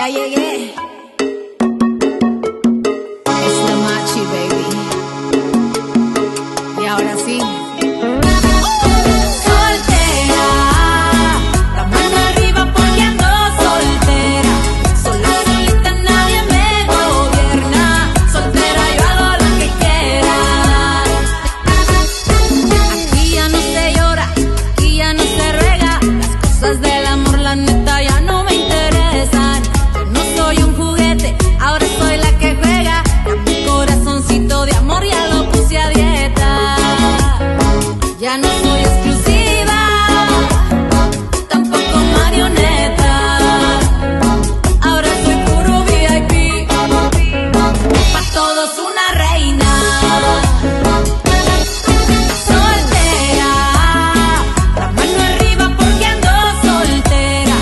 Ya llegué. Es la Machy, baby. Y ahora sí. Soltera, la mano arriba porque ando soltera. Sola, solita, nadie me gobierna. Soltera, yo hago lo que quiera. Aquí ya no se llora, aquí ya no se ruega. Las cosas del amor, la neta, ya no me interesan. Yo no soy un juguete, ahora soy la que juega. Ya mi corazoncito de amor ya lo puse a dieta. Ya no soy exclusiva, tampoco marioneta. Ahora soy puro VIP, pa' todos una reina. Soltera, la mano arriba porque ando soltera.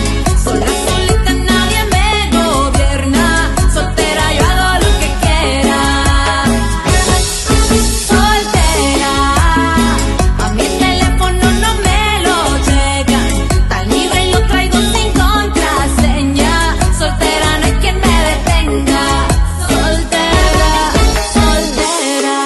Sola, solita, nadie me gobierna. Soltera, yo hago lo que quiera. Soltera, a mi teléfono no me lo checan. Tan libre y lo traigo sin contraseña. Soltera, no hay quien me detenga. Soltera, soltera.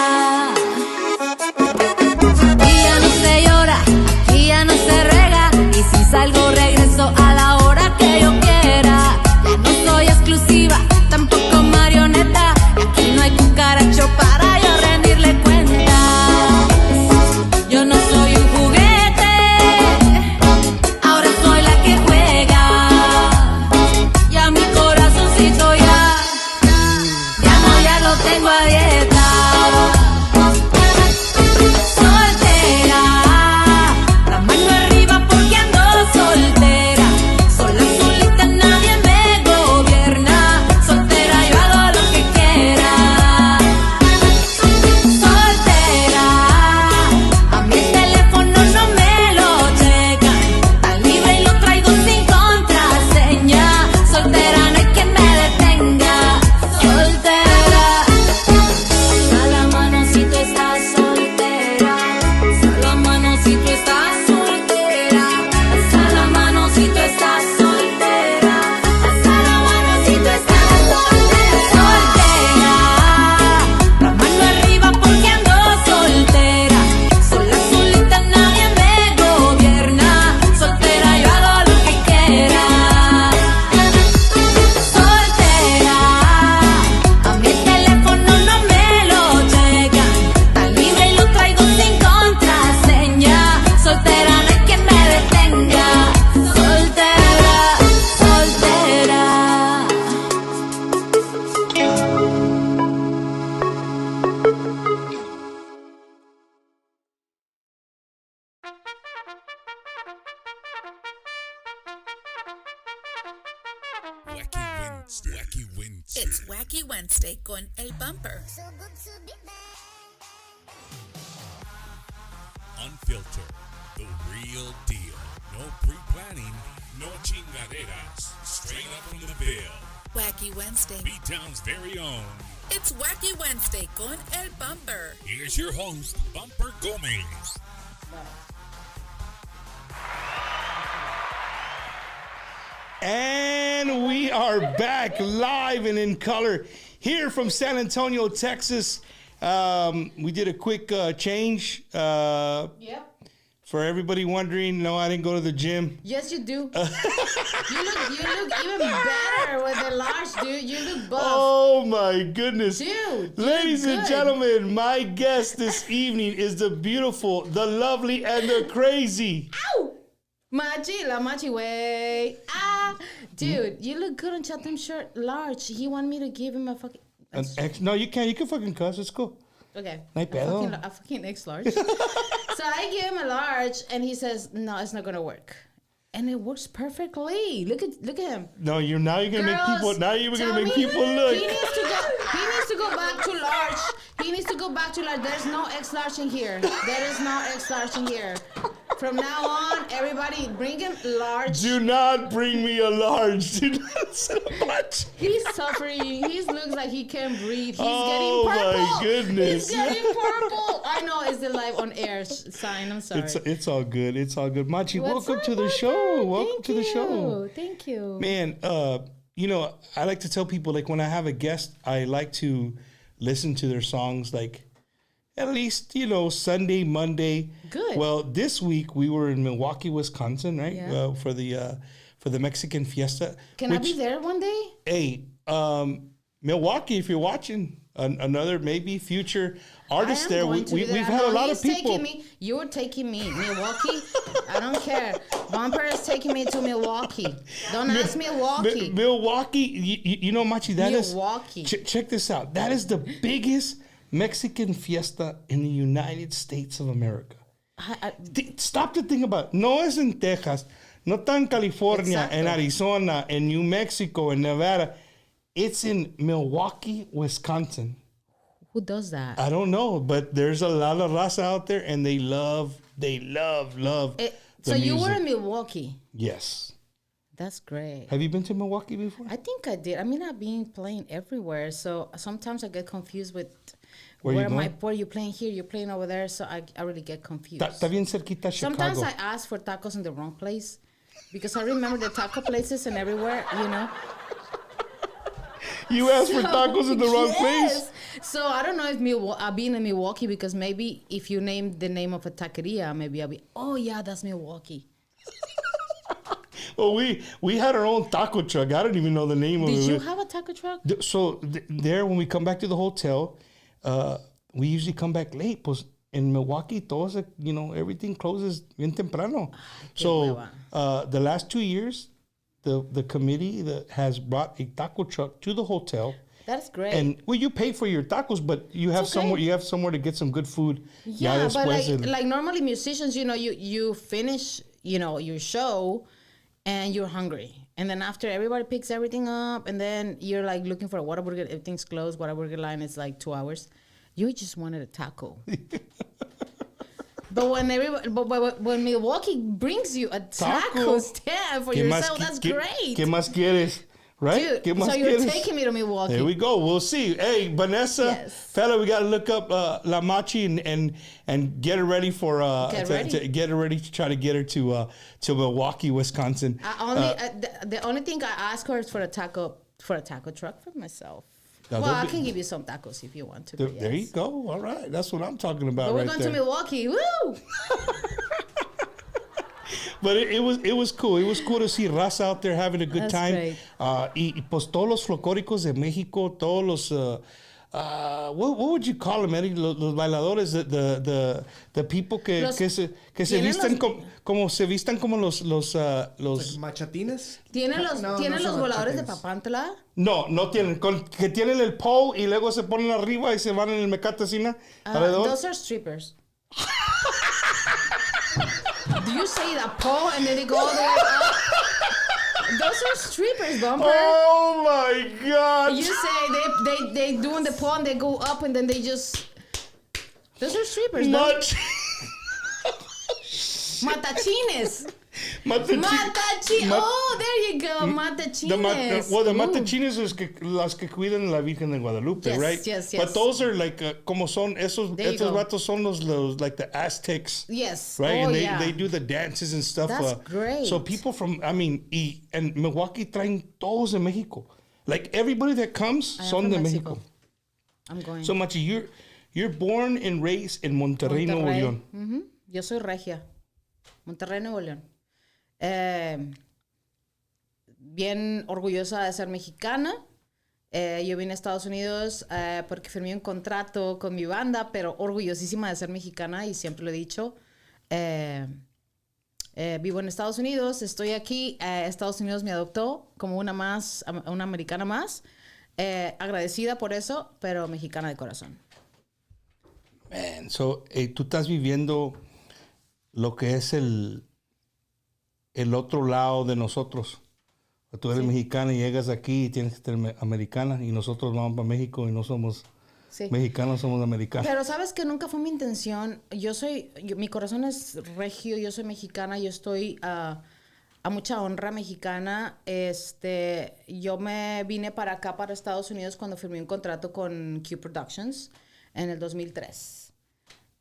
Aquí ya no se llora, aquí ya no se rega. Y si salgo regreso a la hora que yo quiera. Ya no soy exclusiva, tampoco marioneta. Y aquí no hay cucaracho para yo rendirle cuentas. Yo no soy un juguete, ahora soy la que juega. Ya mi corazoncito ya lo tengo a dieta. Soltera, la mano arriba porque ando soltera. Sola, solita, nadie me gobierna. Soltera, yo hago lo que quiera. Soltera, a mi teléfono no me lo checan. Tan libre y lo traigo sin contraseña. Soltera, no hay quien me detenga. Soltera, alza la mano si tú estás soltera. Alza la mano si tú estás soltera. Alza la mano si tú estás soltera. Alza la mano si tú estás soltera. Soltera, la mano arriba porque ando soltera. Sola, solita, nadie me gobierna. Soltera, yo hago lo que quiera. Soltera, a mi teléfono no me lo checan. Tan libre y lo traigo sin contraseña. Soltera, no hay quien me detenga. Soltera, soltera. Wacky Wednesday. Wacky Wednesday. It's Wacky Wednesday con El Bumper. Unfiltered. The real deal. No pre-planning. No chingaderas. Straight up from the bill. Wacky Wednesday. B-Town's very own. It's Wacky Wednesday con El Bumper. Here's your host, Bumper Gomez. And we are back live and in color here from San Antonio, Texas. We did a quick change. Yep. For everybody wondering, no, I didn't go to the gym. Yes, you do. You look even better with the large, dude. You look buff. Oh my goodness. Dude, you Ladies look and good. gentlemen, my guest this evening is the beautiful, the lovely, and the crazy. Ow! Machy, la Machy way. Ah, dude, you look good on Chatham shirt, large. He wanted me to give him a fucking. No, you can't. You can fucking cuss. It's cool. Okay. No hay pedo. A fucking X large. So I give him a large, and he says, "No, it's not gonna work." And it works perfectly. Look at him. No, you're gonna Girls, make people. Now you're tell gonna make me, people look. He needs to go back to large. He needs to go back to large. There's no X large in here. There is no X large in here. From now on, everybody bring him large. Do not bring me a large. Do not send a bunch. He's suffering. He looks like he can't breathe. He's Oh, getting purple. my goodness. He's getting purple. I know it's the live on air sign. I'm sorry. It's all good. It's all good. Machy, What's welcome up, to the Martha? show. Welcome Thank to the show. Thank you. Man, you know, I like to tell people, like, when I have a guest, I like to listen to their songs, like, at least, you know, Sunday, Monday. Good. Well, this week we were in Milwaukee, Wisconsin, right? Yeah. For the Mexican fiesta. Can I be there one day? Hey, Milwaukee, if you're watching, another maybe future artist there. We've had a lot of people. You're taking me. Milwaukee? I don't care. Bumper is taking me to Milwaukee. Don't ask Milwaukee. Milwaukee, you know, Machy, that is... Milwaukee. Check this out. That is the biggest Mexican fiesta in the United States of America. Stop to think about it. No es en Texas, no está en California, Exacto. en Arizona, en New Mexico, en Nevada. It's in Milwaukee, Wisconsin. Who does that? I don't know, but there's a lot of raza out there, and they love So you were music. in Milwaukee. Yes. That's great. Have you been to Milwaukee before? I think I did. I mean, I've been playing everywhere, so sometimes I get confused with Where you playing here, you're playing over there, so I really get confused. Está bien cerquita Chicago. Sometimes I ask for tacos in the wrong place because I remember the taco places and everywhere, you know. You asked for tacos in the wrong place? So I don't know if I've been in Milwaukee because maybe if you name the name of a taqueria, maybe I'll be, oh yeah, that's Milwaukee. Well, we had our own taco truck. I don't even know the name of it. Did you have a taco truck? So there, when we come back to the hotel, we usually come back late. Pues in Milwaukee, todos, you know, everything closes bien temprano. So the last 2 years, the committee that has brought a taco truck to the hotel. That's great. And well, you pay for your tacos, but you have somewhere to get some good food. Yeah, but like normally musicians, you know, you finish, you know, your show and you're hungry. And then after everybody picks everything up and then you're like looking for a Whataburger, everything's closed, Whataburger line is like 2 hours. You just wanted a taco. But when Milwaukee brings you a taco stand for yourself, that's great. ¿Qué más quieres? Right? Dude, so you're taking me to Milwaukee. There we go. We'll see. Hey, Vanessa, fella, we got to look up La Machy and get her ready for get her ready to try to get her to Milwaukee, Wisconsin. The only thing I ask her is for a taco truck for myself. Well, I can give you some tacos if you want to. There you go. All right, that's what I'm talking about. But we're going to Milwaukee. Woo! But it was cool. It was cool to see raza out there having a good time. Great. Y pues todos los folclóricos de México, todos los what would you call them, Eddie? Los bailadores, the people que se vistan como se vistan como los machatines. ¿Tienen los voladores de Papantla? No tienen, que tienen el pole y luego se ponen arriba y se van en el mecate así, ¿no? Those are strippers. Do you say that pole and then they go all the way up? Those are strippers, Bumper. Oh my God! You say they doing the pole and they go up and then they just. Those are strippers, Matachines. Oh, there you go, matachines. The matachines is las que cuidan la Virgen de Guadalupe, right? Yes. But those are like, como son, esos vatos son los like the Aztecs. Yes. Right? And they do the dances and stuff. That's great. So people from, and Milwaukee traen todos de Mexico. Like everybody that comes son de Mexico. I'm going. So Machy, you're born and raised in Monterrey, Nuevo León. Mm-hmm. Yo soy regia. Monterrey, Nuevo León. Bien orgullosa de ser mexicana. Yo vine a Estados Unidos porque firmé un contrato con mi banda, pero orgullosísima de ser mexicana y siempre lo he dicho. Vivo en Estados Unidos, estoy aquí. Estados Unidos me adoptó como una americana más. Agradecida por eso, pero mexicana de corazón. Man, so tú estás viviendo lo que es el otro lado de nosotros. Tú eres mexicana y llegas aquí y tienes que ser americana y nosotros vamos para México y no somos mexicanos, somos americanos. Pero sabes que nunca fue mi intención. Mi corazón es regio, yo soy mexicana, yo estoy a mucha honra mexicana. Yo me vine para acá, para Estados Unidos, cuando firmé un contrato con Q Productions en el 2003.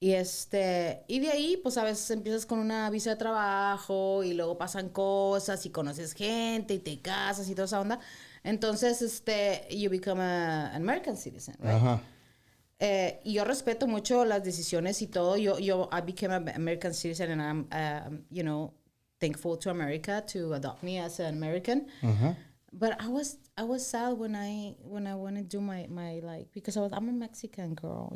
Y de ahí, pues a veces empiezas con una visa de trabajo y luego pasan cosas y conoces gente y te casas y toda esa onda. Entonces, you become an American citizen, right? Ajá. Y yo respeto mucho las decisiones y todo. I became an American citizen and I'm, thankful to America to adopt me as an American. Ajá. But I was sad when I went to do my because I'm a Mexican girl,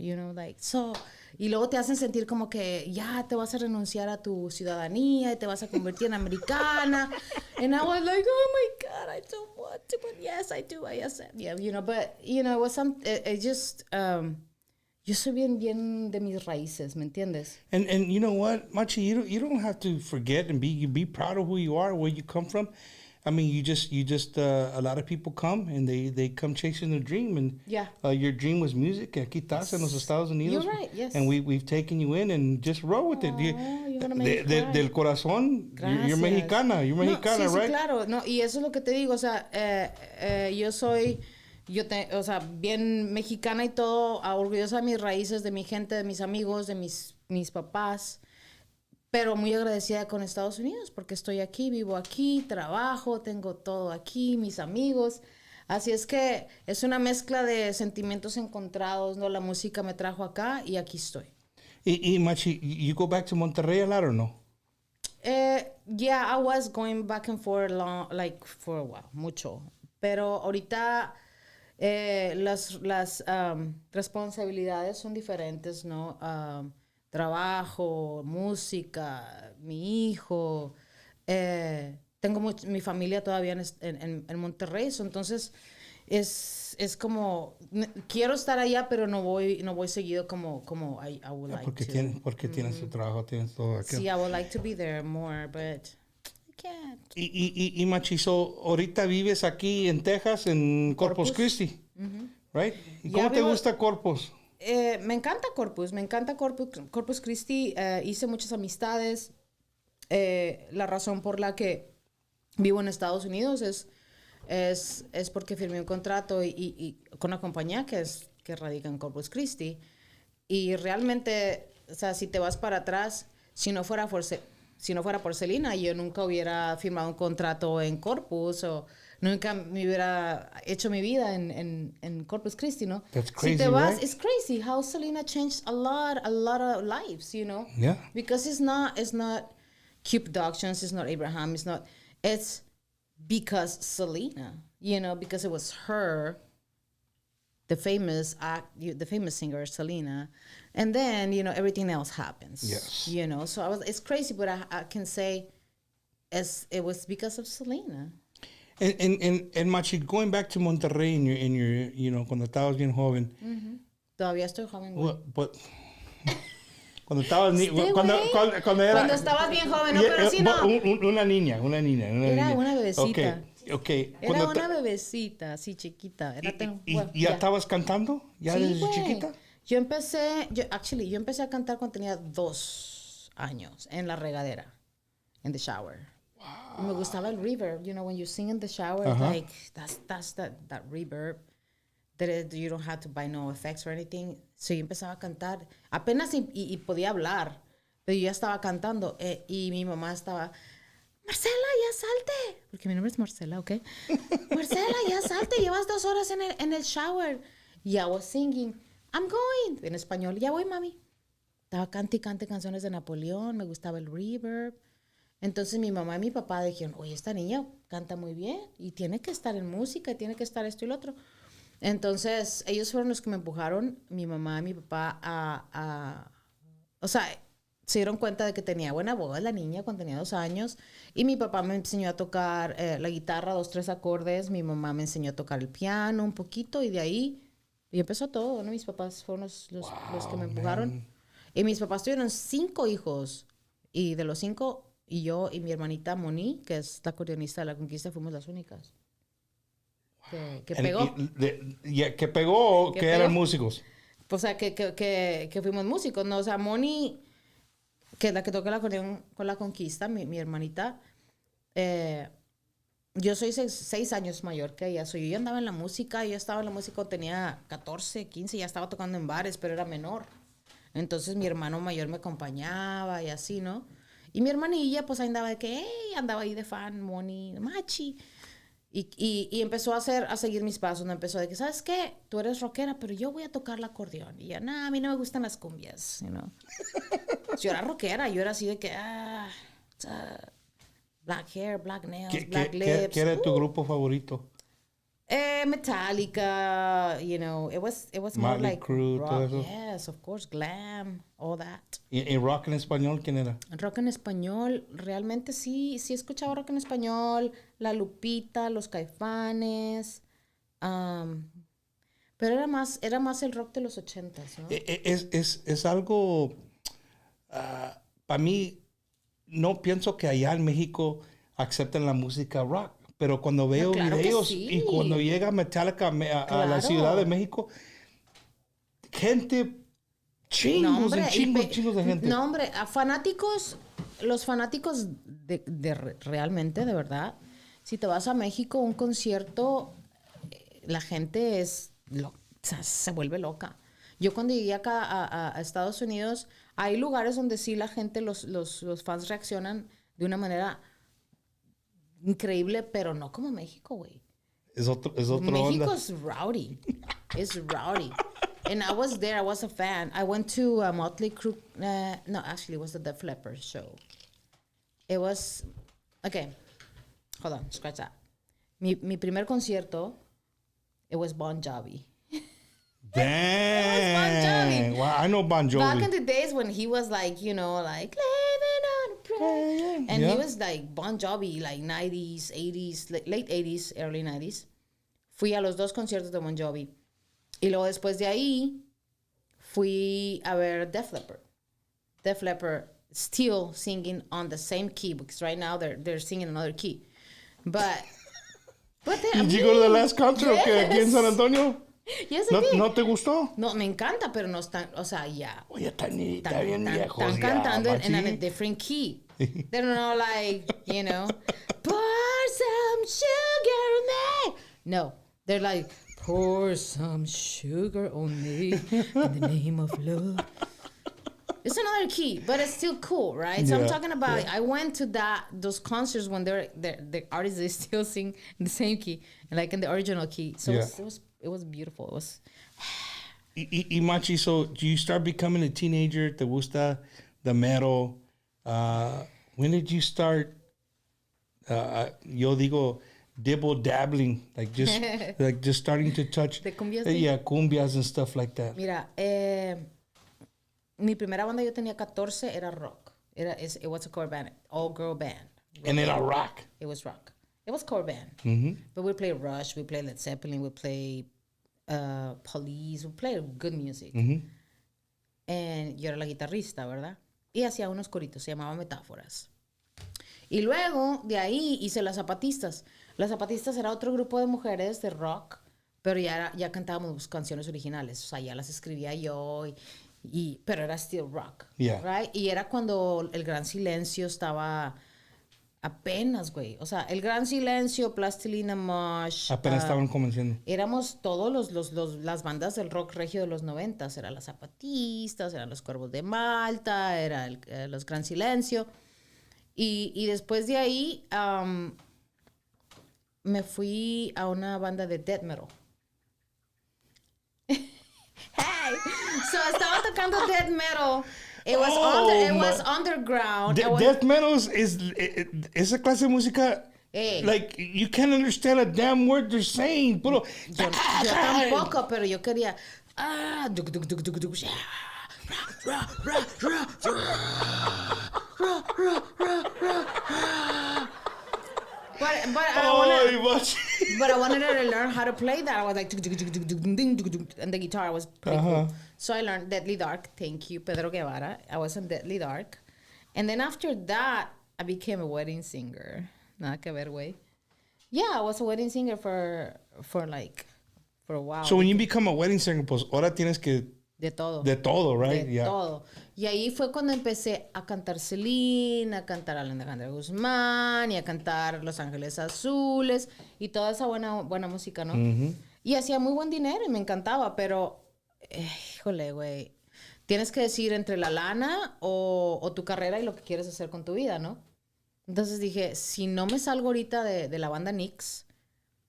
so, y luego te hacen sentir como que ya te vas a renunciar a tu ciudadanía y te vas a convertir en americana. And I was like, oh my God, I don't want to, but yes, I do. But, it was it just, yo soy bien de mis raíces, ¿me entiendes? And you know what, Machy, you don't have to forget and be proud of who you are, where you come from. I mean, you just a lot of people come and they come chasing their dream, and Yeah. Your dream was music. Aquí estás en los Estados Unidos. You're right, yes. And we've taken you in and just roll with it. You're gonna make me cry. Del corazón, you're Gracias. Mexicana, Sí, right? claro, no, y eso es lo que te digo, o sea, yo soy, bien mexicana y todo, orgullosa de mis raíces, de mi gente, de mis amigos, de mis papás, pero muy agradecida con Estados Unidos porque estoy aquí, vivo aquí, trabajo, tengo todo aquí, mis amigos. Así es que es una mezcla de sentimientos encontrados, ¿no? La música me trajo acá y aquí estoy. Y Machy, you go back to Monterrey a lot or no? Yeah, I was going back and forth for a while, mucho. Pero ahorita las responsabilidades son diferentes, ¿no? Trabajo, música, mi hijo. Tengo mi familia todavía en Monterrey, entonces es como quiero estar allá, pero no voy seguido como I would like to. Porque tienes tu trabajo, tienes todo aquí. Sí, I would like to be there more, but I can't. Y Machy, so, ahorita vives aquí en Texas, en Corpus Christi, right? ¿Y cómo te gusta Corpus? Me encanta Corpus Christi. Hice muchas amistades. La razón por la que vivo en Estados Unidos es porque firmé un contrato y con una compañía que radica en Corpus Christi. Y realmente, o sea, si te vas para atrás, si no fuera por Selena, yo nunca hubiera firmado un contrato en Corpus o nunca me hubiera hecho mi vida en Corpus Christi, ¿no? That's crazy, si te vas, right? it's crazy how Selena changed a lot of lives, Yeah. Because it's not Q Productions, it's not Abraham, it's because Selena, because it was her, the famous singer Selena, and then everything else happens. Yes. So it's crazy, but I can say it was because of Selena. And Machy, going back to Monterrey in your cuando estabas bien joven. Todavía estoy joven, güey. Cuando estabas Cuando estabas bien joven, no, pero sí, no. Una niña. Era una bebecita. Okay. Era una bebecita, así chiquita. ¿Y ya estabas cantando? ¿Ya Sí, desde güey. chiquita? Yo empecé a cantar cuando tenía 2 años en la regadera, in the shower. Wow. Y me gustaba el reverb, when you sing in the shower, like that's that reverb that you don't have to buy no effects or anything. So yo empezaba a cantar, apenas y podía hablar, pero yo ya estaba cantando y mi mamá estaba, Marcela, ya salte, porque mi nombre es Marcela, ¿ok? Marcela, ya salte, llevas 2 horas en el shower. Y I was singing, I'm going, en español, ya voy, mami. Estaba cante canciones de Napoleón, me gustaba el reverb. Entonces mi mamá y mi papá dijeron, oye, esta niña canta muy bien y tiene que estar en música, y tiene que estar esto y lo otro. Entonces ellos fueron los que me empujaron, mi mamá y mi papá, o sea, se dieron cuenta de que tenía buena voz la niña cuando tenía 2 años. Y mi papá me enseñó a tocar la guitarra, 2, 3 acordes. Mi mamá me enseñó a tocar el piano un poquito y de ahí y empezó todo, ¿no? Mis papás fueron los que me empujaron. Man. Y mis papás tuvieron 5 hijos. Y de los 5, y yo y mi hermanita Moni, que es la acordeonista de La Conquista, fuimos las únicas. Que pegó. ¿Que pegó o que eran músicos? O sea, que fuimos músicos, ¿no? O sea, Moni, que es la que toca el acordeón con La Conquista, mi hermanita, yo soy 6 años mayor que ella. Yo ya andaba en la música, yo estaba en la música cuando tenía 14, 15, ya estaba tocando en bares, pero era menor. Entonces mi hermano mayor me acompañaba y así, ¿no? Y mi hermanilla, pues andaba de que, andaba ahí de fan, Moni, Machy. Y empezó a seguir mis pasos. ¿No? Empezó de que, ¿sabes qué? Tú eres rockera, pero yo voy a tocar el acordeón. Y ya, a mí no me gustan las cumbias, you know. Yo era rockera, yo era así de que, black hair, black nails, black lips. ¿Qué era tu grupo favorito? Metallica, you know, it was more Motley like Crue, rock. todo eso. Yes, of course, glam, all that. ¿Y rock en español quién era? Rock en español, realmente sí escuchaba rock en español, La Lupita, Los Caifanes, pero era más el rock de los 80s, ¿no? Es algo, para mí, no pienso que allá en México acepten la música rock, pero cuando veo claro que videos sí. y cuando llega Metallica a la Claro. Ciudad de México, gente, chingos de gente. No, hombre, los fanáticos realmente, de verdad, si te vas a México, un concierto, la gente o sea, se vuelve loca. Yo cuando llegué acá a Estados Unidos, hay lugares donde sí la gente, los fans reaccionan de una manera increíble, pero no como México, güey. Es otro México onda. is rowdy. It's rowdy. And I was there. I was a fan. I went to a Motley Crue. No, actually, it was the Def Leppard show. It was... Okay. Hold on. Scratch that. Mi primer concierto, it was Bon Jovi. Dang. Bon Jovi. Wow, I know Bon Jovi. Back in the days when he was like, you know, like, living on a prayer. And he was like Bon Jovi, like 90s, 80s, late 80s, early 90s. Fui a los dos conciertos de Bon Jovi. Y luego después de ahí, fui a ver Def Leppard. Def Leppard still singing on the same key, because right now they're singing another key. But Did you go to the last concert aquí en San Antonio? Yes, I did. ¿No te gustó? No, me encanta, pero no están, o sea, ya. Oye, está bien viejos Están ya, cantando in a Machy. different key. They're not like, you know, pour some sugar on me. No, they're like, pour some sugar on me in the name of love. It's another key, but it's still cool, right? So I'm Yeah, talking about, I went to those concerts when the artists, they still sing in the same key, like in the original key. So Yeah. it was beautiful. It was... Y Machy, so do you start becoming a teenager? ¿Te gusta the metal? When did you start, yo digo, dabbling, like just starting to touch, ¿De cumbias? yeah, cumbias and stuff like that. Mira, mi primera banda yo tenía 14, era rock. It was a core band, all girl band. And era rock. It was rock. It was core band. Mm-hmm. But we play Rush, we play Led Zeppelin, we play Police, we play good music. Mm-hmm. And yo era la guitarrista, ¿verdad? Y hacía unos coritos, se llamaba Metáforas. Y luego, de ahí, hice Las Zapatistas. Las Zapatistas era otro grupo de mujeres de rock, pero ya cantábamos canciones originales. O sea, ya las escribía yo, pero era still rock. Yeah. Right? Y era cuando El Gran Silencio estaba apenas, güey. O sea, El Gran Silencio, Plastilina Mosh. Apenas estaban convenciendo. Éramos todos las bandas del rock regio de los 90s. Eran Las Zapatistas, eran Los Cuervos de Malta, era Los Gran Silencio. Y después de ahí me fui a una banda de death metal. Hey, so estaba tocando death metal. It was underground. Death metal is esa clase de música. Hey. Like, you can't understand a damn word they're saying. Pero, Yo tampoco, pero yo quería. But I wanted her to learn how to play that. I was like, and the guitar was pretty cool. So I learned Deadly Dark. Thank you, Pedro Guevara. I was on Deadly Dark. And then after that, I became a wedding singer. Nada que ver, güey. Yeah, I was a wedding singer for a while. So when you become a wedding singer, pues ahora tienes que... De todo. De todo, right? De todo. Y ahí fue cuando empecé a cantar Celine, a cantar Alejandra Guzmán y a cantar Los Ángeles Azules y toda esa buena música, ¿no? Mm-hmm. Y hacía muy buen dinero y me encantaba, pero, híjole, güey, tienes que decir entre la lana o tu carrera y lo que quieres hacer con tu vida, ¿no? Entonces dije, si no me salgo ahorita de la banda Nix,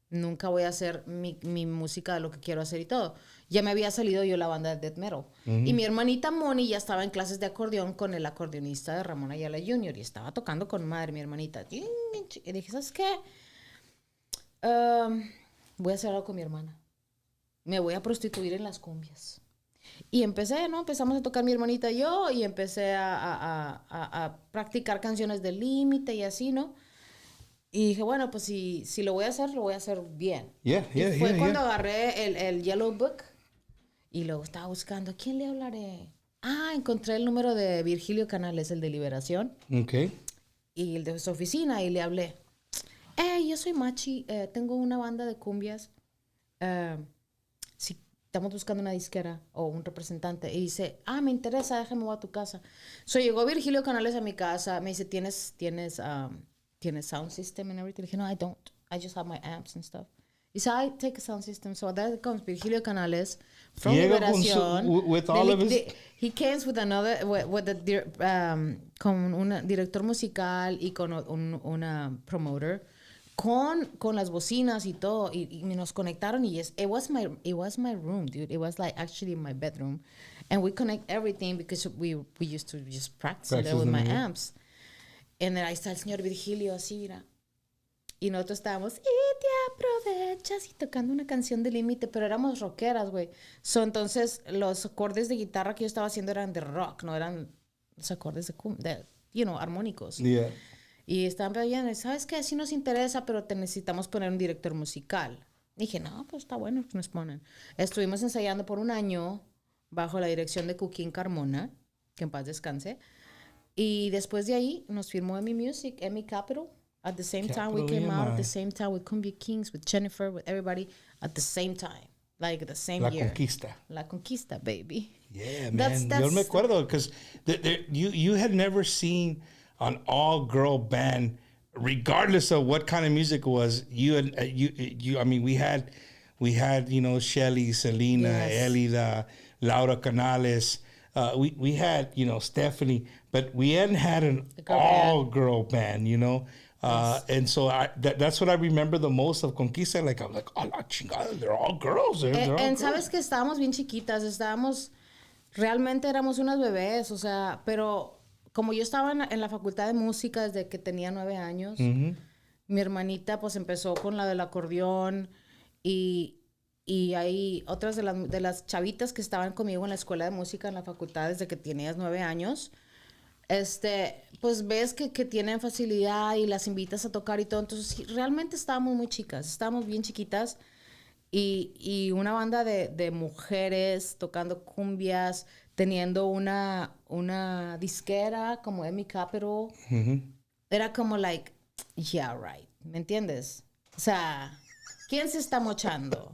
Nunca voy a hacer mi música de lo que quiero hacer y todo. Ya me había salido yo la banda de death metal. Y mi hermanita Moni ya estaba en clases de acordeón con el acordeonista de Ramón Ayala Jr. Y estaba tocando con madre mi hermanita. Y dije, ¿sabes qué? Voy a hacer algo con mi hermana. Me voy a prostituir en las cumbias. Y empezamos a tocar mi hermanita y yo, y empecé a practicar canciones del límite y así, ¿no? Y dije, bueno, pues si lo voy a hacer bien. Y fue cuando agarré el Yellow Book y luego estaba buscando, ¿a quién le hablaré? Encontré el número de Virgilio Canales, el de Liberación. Okay. Y el de su oficina, y le hablé. Hey, yo soy Machy, tengo una banda de cumbias. Si estamos buscando una disquera o un representante. Y dice, me interesa, déjame voy a tu casa. Llegó Virgilio Canales a mi casa. Me dice, ¿tienes sound system and everything? Le dije, no, I don't. I just have my amps and stuff. He said, I take a sound system. So there comes Virgilio Canales from Liberación. With all of his... He came with another, con un director musical y con una promoter. Con las bocinas y todo, y nos conectaron, y it was my room, dude. It was like actually my bedroom, and we connect everything because we used to just practice there with my amps. And then ahí está el señor Virgilio así, mira, y nosotros estábamos y te aprovechas y tocando una canción de límite, pero éramos rockeras, güey. Entonces los acordes de guitarra que yo estaba haciendo eran de rock, no eran los acordes de armónicos. Yeah. Y estaban bien, ¿sabes qué? Sí nos interesa, pero te necesitamos poner un director musical. Dije, no, pues está bueno que nos ponen. Estuvimos ensayando por un año bajo la dirección de Cuquín Carmona, que en paz descanse. Y después de ahí nos firmó EMI Music, EMI Capital. At the same time, we came out at the same time with Cumbia Kings, with Jennifer, with everybody at the same time. Like the same year. La Conquista, baby. Yeah, man. Yo me acuerdo, because you had never seen... an all-girl band, regardless of what kind of music it was. I mean, we had, Shelly, Selena, yes. Elida, Laura Canales. We had, Stephanie, but we hadn't had an all-girl band, Yes. And so that's what I remember the most of Conquista. Like, I'm like, oh, la chingada, they're all girls. And sabes que estábamos bien chiquitas, realmente éramos unas bebés, o sea, pero... Como yo estaba en la facultad de música desde que tenía 9 años, mi hermanita pues empezó con la del acordeón y hay otras de las chavitas que estaban conmigo en la escuela de música en la facultad desde que tenías 9 años, pues ves que tienen facilidad y las invitas a tocar y todo. Entonces realmente estábamos muy chicas, estábamos bien chiquitas y una banda de mujeres tocando cumbias, teniendo una disquera como EMI Capital. Era como like, yeah, right. ¿Me entiendes? O sea, ¿quién se está mochando?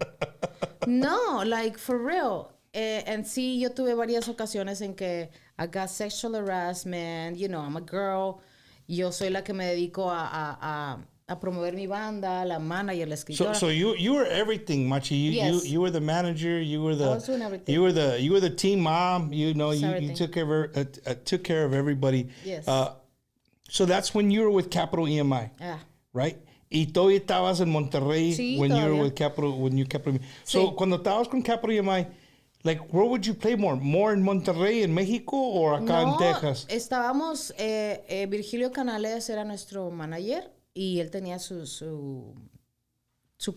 No, like, for real. En sí, yo tuve varias ocasiones en que I got sexual harassment, I'm a girl. Yo soy la que me dedico a promover mi banda, la manager, la escritora. So you were everything, Machy. You were the manager. You were the. I was doing everything. You were the team mom. You took care of everybody. Yes. So that's when you were with Capital EMI. Yeah. Right. Y todavía estabas en Monterrey when todavía. You were with Capital. So cuando estabas con Capital EMI, like, where would you play more? More in Monterrey, en México, o acá en Texas? Estábamos. Virgilio Canales era nuestro manager. Y él tenía su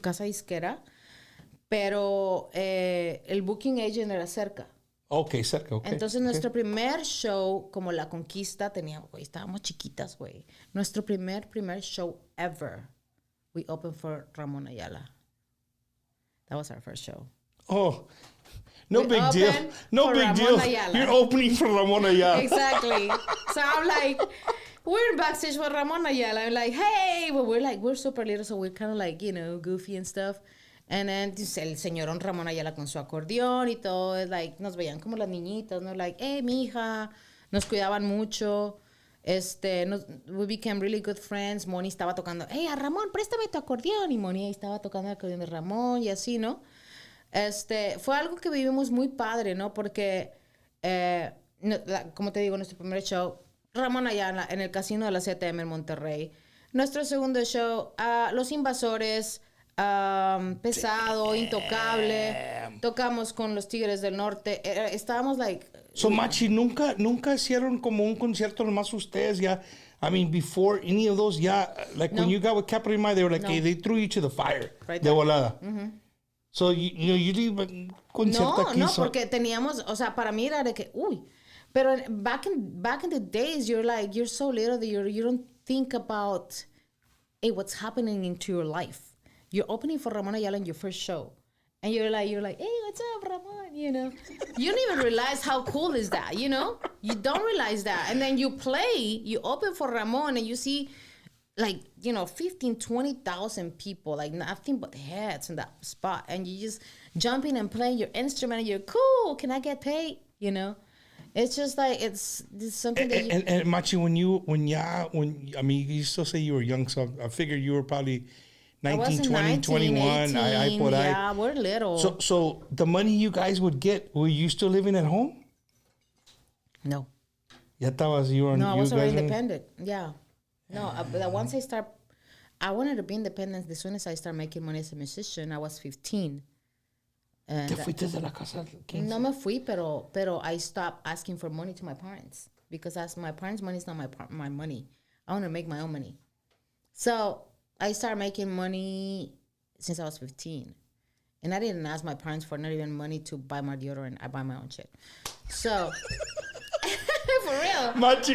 casa disquera, pero el booking agent era cerca. Okay, cerca, okay. Entonces, nuestro primer show, como La Conquista, estábamos chiquitas, güey. Nuestro primer show ever, we opened for Ramón Ayala. That was our first show. Oh, no big deal. No big deal. You're opening for Ramón Ayala. Exactly. So I'm like... We're backstage with Ramón Ayala. I'm like, hey, but we're super little, so we're kind of like, goofy and stuff. And then el señorón Ramón Ayala con su acordeón y todo, es like, nos veían como las niñitas, ¿no? Like, hey, mija, nos cuidaban mucho. We became really good friends. Moni estaba tocando, hey, a Ramón, préstame tu acordeón. Y Moni ahí estaba tocando el acordeón de Ramón y así, ¿no? Fue algo que vivimos muy padre, ¿no? Porque, como te digo, nuestro primer show, Ramón Ayala en el casino de la CTM en Monterrey. Nuestro segundo show, Los Invasores, Pesado, Intocable. Tocamos con los Tigres del Norte. Estábamos like... So, Machy, nunca hicieron como un concierto nomás ustedes, ya. I mean, before any of those, yeah, like when you got with Capital Mind, they were like, No. hey, they threw you to the fire. Right de there. volada. So, you leave a concierto aquí. No, so- porque teníamos, o sea, para mí era de que, uy. Pero back in the days, you're like, you're so little that you don't think about, hey, what's happening into your life. You're opening for Ramon Ayala in your first show. And you're like, hey, what's up, Ramon? You know, you don't even realize how cool is that, you know? You don't realize that. And then you open for Ramon and you see like, 15, 20,000 people, like nothing but heads in that spot. And you just jump in and play your instrument and you're cool. Can I get paid? You know? It's just like, it's something that you... And Machy, I mean, you still say you were young, so I figured you were probably 19, 20, 21. I por ahí. Yeah, we're little. So the money you guys would get, were you still living at home? No. Ya estabas, you were... No, I you was already guys were- independent. Yeah. No, but once I wanted to be independent as soon as I started making money as a musician. I was 15. And Te fuiste de la casa a 15. no me fui, pero I stopped asking for money to my parents because my parents' money is not my money. I want to make my own money. So I started making money since I was 15. And I didn't ask my parents for not even money to buy my deodorant. I buy my own shit. So... For real. Machy,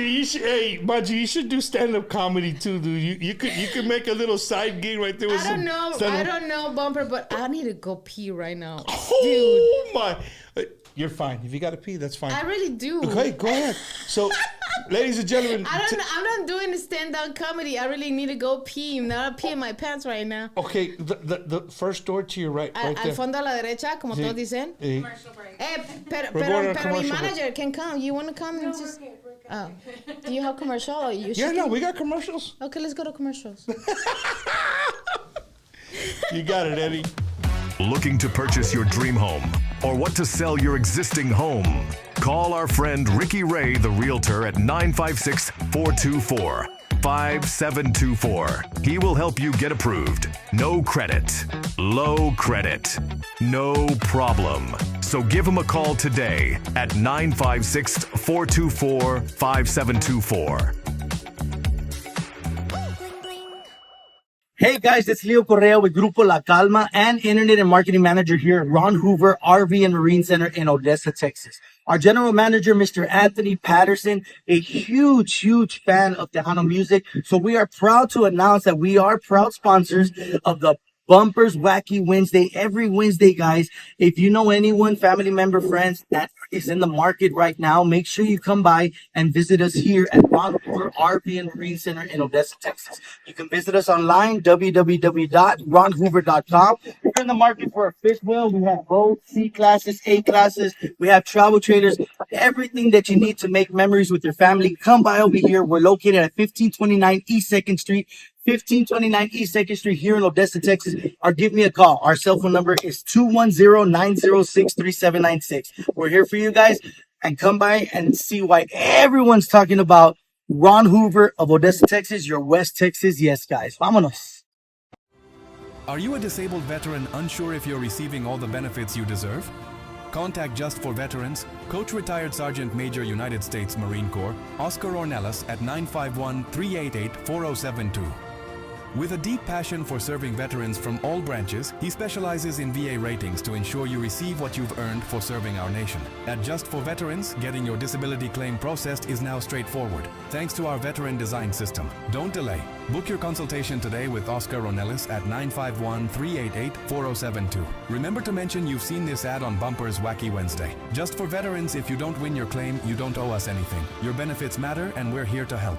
you should do stand-up comedy too, dude. You could make a little side gig right there with I don't know, Bumper, but I need to go pee right now. Oh my! You're fine. If you got to pee, that's fine. I really do. Okay, go ahead. So, ladies and gentlemen, I'm not doing stand-up comedy. I really need to go pee. I'm not peeing my pants right now. okay, the first door to your right Al there. fondo a la derecha, como Sí. todos dicen. Eh, Pero We're going to mi commercial break. manager can come. You want to come? And just, oh. Do you have commercial? Or you yeah, should- no, we got commercials. Okay, let's go to commercials. You got it, Eddie. Looking to purchase your dream home or what to sell your existing home? Call our friend Ricky Ray, the realtor, at 956-424-5724. He will help you get approved. No credit, low credit, no problem. So give him a call today at 956-424-5724. Hey guys, it's Leo Correa with Grupo La Calma and Internet and Marketing Manager here at Ron Hoover RV and Marine Center in Odessa, Texas. Our General Manager, Mr. Anthony Patterson, a huge fan of Tejano music. So we are proud to announce that we are proud sponsors of the Bumpers Wacky Wednesday every Wednesday, guys. If you know anyone, family member, friends that is in the market right now, make sure you come by and visit us here at Ron Hoover RV and Marine Center in Odessa, Texas. You can visit us online, www.ronhoover.com. If you're in the market for a fifth wheel, we have both C classes, A classes. We have travel trailers, everything that you need to make memories with your family. Come by over here. We're located at 1529 East 2nd Street. 1529 East 2nd Street here in Odessa, Texas, or give me a call. Our cell phone number is 210-906-3796. We're here for you guys, and come by and see why everyone's talking about Ron Hoover of Odessa, Texas, your West Texas. Yes, guys. Vámonos. Are you a disabled veteran unsure if you're receiving all the benefits you deserve? Contact Just for Veterans, Coach Retired Sergeant Major United States Marine Corps, Oscar Ornelas at 951-388-4072. With a deep passion for serving veterans from all branches, he specializes in VA ratings to ensure you receive what you've earned for serving our nation. At Just for Veterans, getting your disability claim processed is now straightforward, thanks to our veteran design system. Don't delay. Book your consultation today with Oscar Ornelas at 951-388-4072. Remember to mention you've seen this ad on Bumper's Wacky Wednesday. Just for Veterans, if you don't win your claim, you don't owe us anything. Your benefits matter, and we're here to help.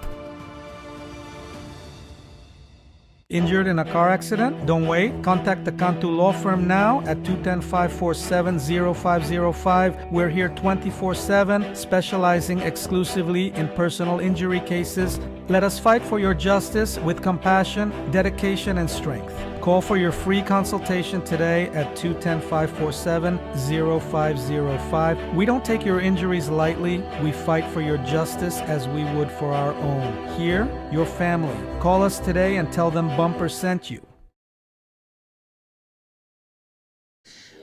Injured in a car accident? Don't wait. Contact the Cantu Law Firm now at 210-547-0505. We're here 24/7, specializing exclusively in personal injury cases. Let us fight for your justice with compassion, dedication, and strength. Call for your free consultation today at 210-547-0505. We don't take your injuries lightly. We fight for your justice as we would for our own. Here, your family. Call us today and tell them Bumper sent you.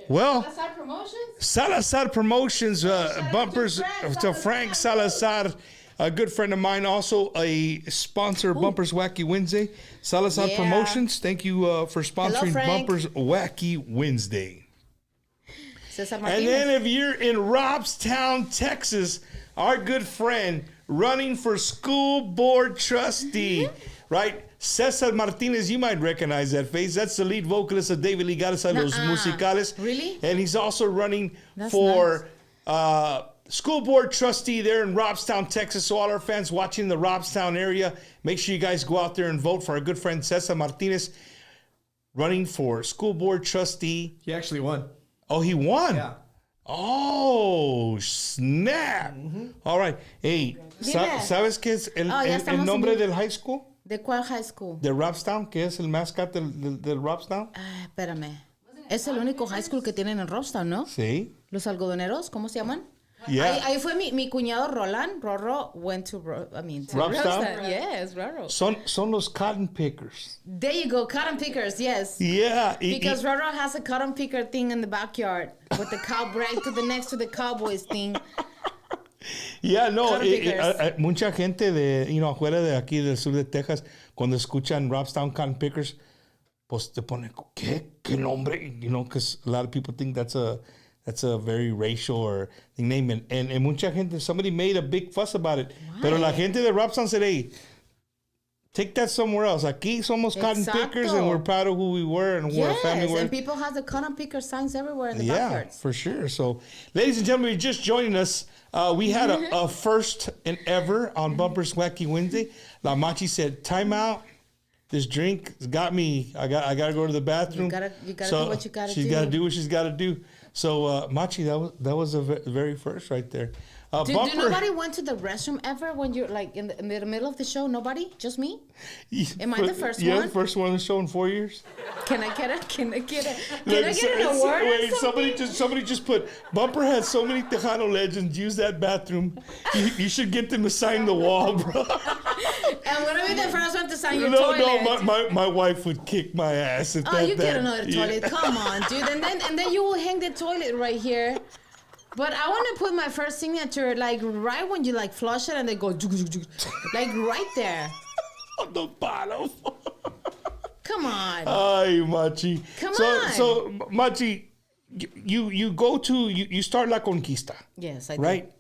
Well, Salazar Promotions? Salazar Promotions, bumpers to Frank Salazar, a good friend of mine, also a sponsor of Bumpers Wacky Wednesday. Salazar Yeah. Promotions, thank you for sponsoring Frank. Bumpers Wacky Wednesday. Cesar And Martinez. then if you're in Robstown, Texas, our good friend running for school board trustee, right? Cesar Martinez, you might recognize that face. That's the lead vocalist of David Ligares a Los Musicales. Really? And he's also running That's for school board trustee there in Robstown, Texas. So all our fans watching in the Robstown area, make sure you guys go out there and vote for our good friend Cesar Martinez, running for school board trustee. He actually won. Oh, he won? Yeah. Oh, snap. All right. Hey, Dime. ¿sabes qué es el ya estamos nombre en- del high school? ¿De cuál high school? De Robstown, ¿qué es el mascot del Robstown? Espérame. Es el único high school que tienen en Robstown, ¿no? Sí. Los algodoneros, ¿cómo se llaman? Yeah. Ahí fue mi cuñado Roland. Rorro went to, to Robstown? Yes, Rorro. Son los cotton pickers. There you go, cotton pickers, yes. Yeah. Because Rorro has a cotton picker thing in the backyard with the cow right to the next to the Cowboys thing. Yeah, no, Cotton pickers. mucha gente de, afuera de aquí del sur de Texas, cuando escuchan Robstown Cotton Pickers, pues te ponen, ¿qué nombre? Because a lot of people think that's a very racial or name. And mucha gente, somebody made a big fuss about it. Pero la gente de Robstown said, hey, take that somewhere else. Aquí somos cotton pickers and we're proud of who we were and who our family Yes, were. and people have the cotton picker signs everywhere in the Yeah, backyards. for sure. So, ladies and gentlemen, you're just joining us. We had a first and ever on Bumpers Wacky Wednesday. La Machy said, time out. This drink has got me. I got to go to the bathroom. You gotta do what you gotta she's do. got to do what she's got to do. So, Machy, that was the very first right there. Do nobody went to the restroom ever when you're like in the middle of the show? Nobody? Just me? Am I the first Yeah, one? the first one on the show in 4 years. Can I get it? Can I get an It's- award? or Wait, something? somebody just put Bumper has so many Tejano legends. Use that bathroom. You should get them to sign the wall, bro. I'm gonna be the first one to sign your No, toilet. my wife would kick my ass if Oh, you get that. another toilet. Come on, dude. And then you will hang the toilet right here. But I want to put my first signature like right when you like flush it and they go like right there. On the bottom. Come on. Ay, Machi. Come on. on. So, Machi, you start La Conquista. Yes, I do. Right?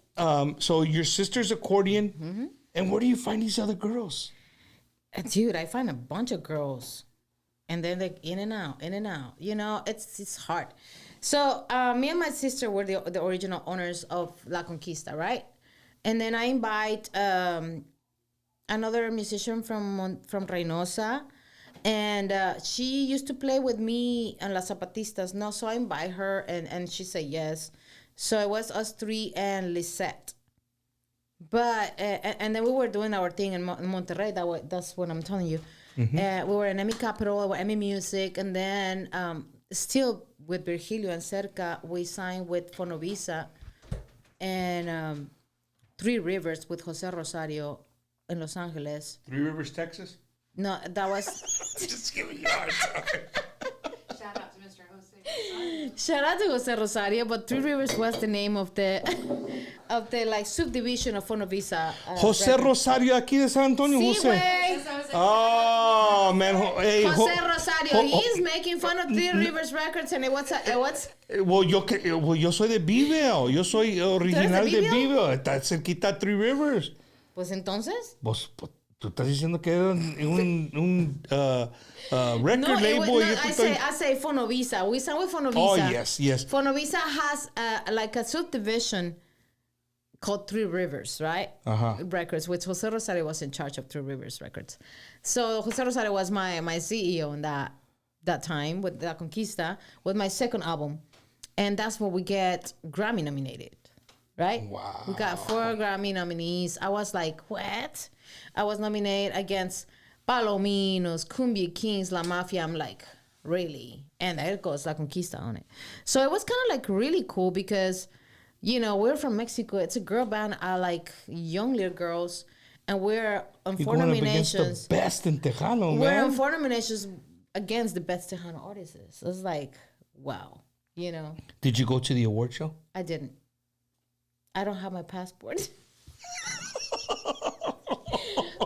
So your sister's accordion. Mm-hmm. And where do you find these other girls? Dude, I find a bunch of girls, and then they in and out. It's hard. So me and my sister were the original owners of La Conquista, right? And then I invite another musician from Reynosa, and she used to play with me and Las Zapatistas. No, so I invite her, and she said yes. So it was us three and Lisette. But and then we were doing our thing in Monterrey. That's what I'm telling you. We were in Emmy Capital, Emmy Music, and then still with Virgilio and Cerca, we signed with Fonovisa and Three Rivers with Jose Rosario in Los Angeles. Three Rivers, Texas? No, that was. Just giving you a hard time. Shout out to Jose Rosario, but Three Rivers was the name of the like subdivision of Fonovisa. Jose Rosario aquí de San Antonio, Sí, Jose. güey. Oh, man. Hey, Jose Rosario, he's making fun of Three Rivers Records, and what's Well, yo soy de Viveo. Yo soy original de Viveo? Viveo. Está cerquita Three Rivers. Pues entonces. Pues, tú estás diciendo que era un record label. I say Fonovisa. We signed with Fonovisa. Oh, yes. Fonovisa has like a subdivision called Three Rivers, right? Records, which Jose Rosario was in charge of Three Rivers Records. So Jose Rosario was my CEO in that time with La Conquista, with my second album. And that's where we get Grammy nominated, right? Wow. We got 4 Grammy nominees. I was like, what? I was nominated against Palominos, Cumbia Kings, La Mafia. I'm like, really? And there goes La Conquista on it. So it was kind of like really cool because, we're from Mexico. It's a girl band. I like young little girls. And we're on 4 nominations. The best in Tejano, We're man. on 4 nominations against the best Tejano artists. It's like, wow. you know. Did you go to the award show? I didn't. I don't have my passport.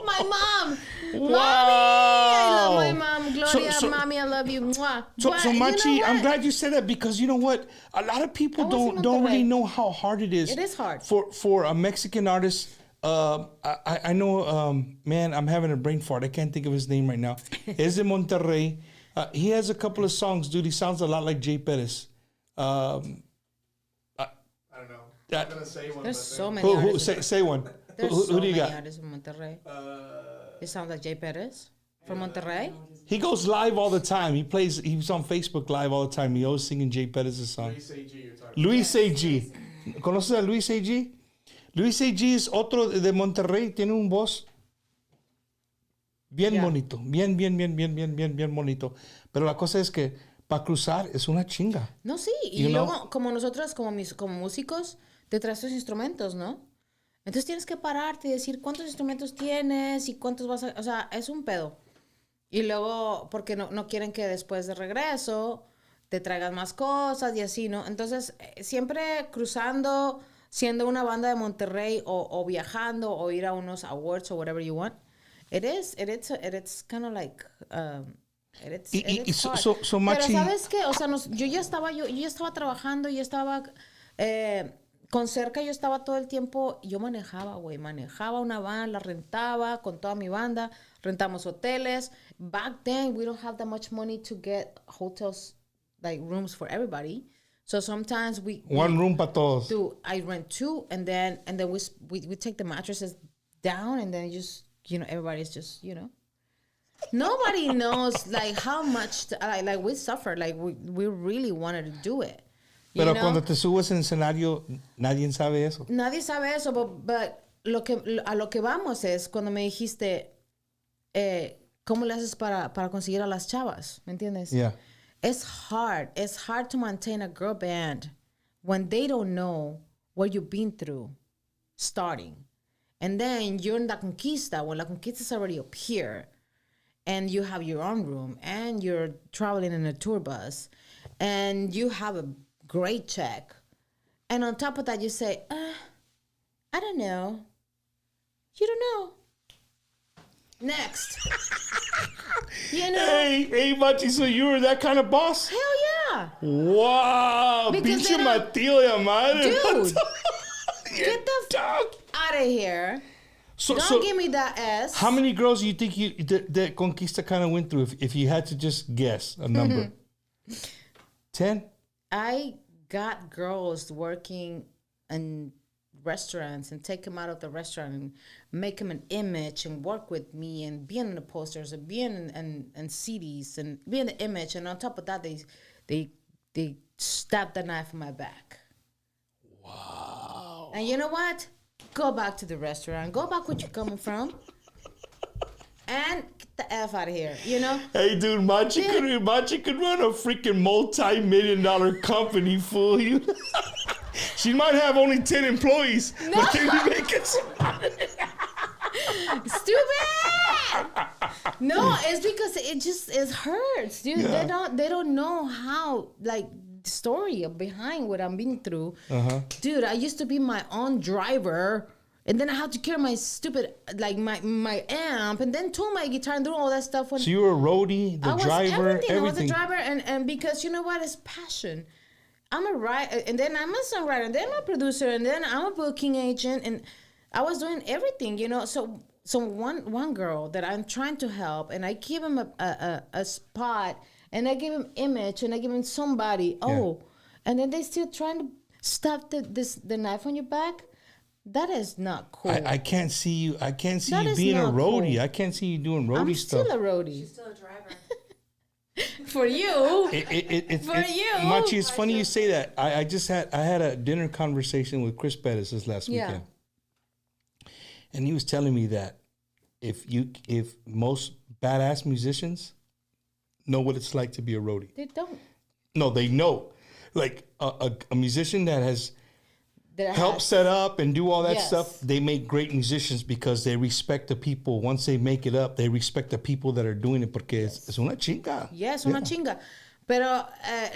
My mom. Mommy! I love my mom. Gloria, mommy, I love you. Mwah. So Machy, you know I'm glad you said that because you know what? A lot of people don't really know how hard it is. It is hard. For a Mexican artist. I know, man, I'm having a brain fart. I can't think of his name right now. Es de Monterrey. He has a couple of songs, dude. He sounds a lot like Jay Perez. I don't know. I'm gonna say one. There's so many artists. Say one. There's who so do you many got? artists in Monterrey. It sounds like Jay Perez from Monterrey. He goes live all the time. He's on Facebook live all the time. He always singing Jay Perez's song. Luis A.G. you're talking Luis A.G. ¿Conoces a Luis A.G.? Luis A.G. es otro de Monterrey. Tiene un voz bien bonito. Bien bonito. Pero la cosa es que para cruzar es una chinga. No, sí. Y luego, como nosotros, como músicos, te traes tus instrumentos, ¿no? Entonces tienes que pararte y decir cuántos instrumentos tienes y cuántos vas a... O sea, es un pedo. Y luego, porque no quieren que después de regreso te traigas más cosas y así, ¿no? Entonces, siempre cruzando, siendo una banda de Monterrey o viajando o ir a unos awards o whatever you want, it's kind of like... it's hard. So Machy, pero ¿sabes qué? O sea, yo ya estaba trabajando, yo estaba... con Cerca yo estaba todo el tiempo, yo manejaba una van, la rentaba con toda mi banda, rentamos hoteles. Back then, we don't have that much money to get hotels, like rooms for everybody. So sometimes one room para todos. I rent two, and then we take the mattresses down, and then just, you know, everybody's just, you know. Nobody knows, like, how much, like we suffered, like we really wanted to do it. Pero cuando te subes en escenario, nadie sabe eso. Nadie sabe eso, but a lo que vamos es cuando me dijiste, ¿cómo le haces para conseguir a las chavas? ¿Me entiendes? Yeah. It's hard to maintain a girl band when they don't know what you've been through starting. And then you're in La Conquista, when La Conquista is already up here, and you have your own room, and you're traveling in a tour bus, and you have a great check. And on top of that, you say, I don't know. You don't know. Next. You know? Hey, Machy, so you were that kind of boss? Hell yeah. Wow. Pinche Matilda, madre. Dude. Get the fuck out of here. Don't give me that S. How many girls do you think that Conquista kind of went through if you had to just guess a number? 10? I got girls working in restaurants and take them out of the restaurant and make them an image and work with me and be in the posters and be in CDs and be in the image. And on top of that, they stabbed the knife in my back. Wow. And you know what? Go back to the restaurant. Go back where you're coming from. And get the F out of here, you know? Hey, dude, Machy could run a freaking multi-million-dollar company, fool you. She might have only 10 employees, but they be making some money. Stupid! No, it's because it hurts, dude. Yeah. They don't know how, like, the story behind what I'm been through. Dude, I used to be my own driver. And then I had to carry my stupid, like, my amp, and then tool my guitar and do all that stuff. So you were a roadie, the driver, everything. I was a driver, and because, you know what, it's passion. I'm a writer, and then I'm a songwriter, and then I'm a producer, and then I'm a booking agent, and I was doing everything, you know. So one girl that I'm trying to help, and I give him a spot, and I give him image, and I give him somebody. And then they still trying to stuff the knife on your back. That is not cool. I can't see you. I can't see you being a roadie. Cool. I can't see you doing roadie stuff. I'm still a roadie. She's still a driver. For you. For you. Machy, it's funny you say that. I had a dinner conversation with Chris Pettis this last weekend. And he was telling me that if most badass musicians know what it's like to be a roadie. They don't. No, they know. Like a musician that has help set up and do all that stuff. They make great musicians because they respect the people. Once they make it up, they respect the people that are doing it porque es una chinga. Yes, una chinga. Pero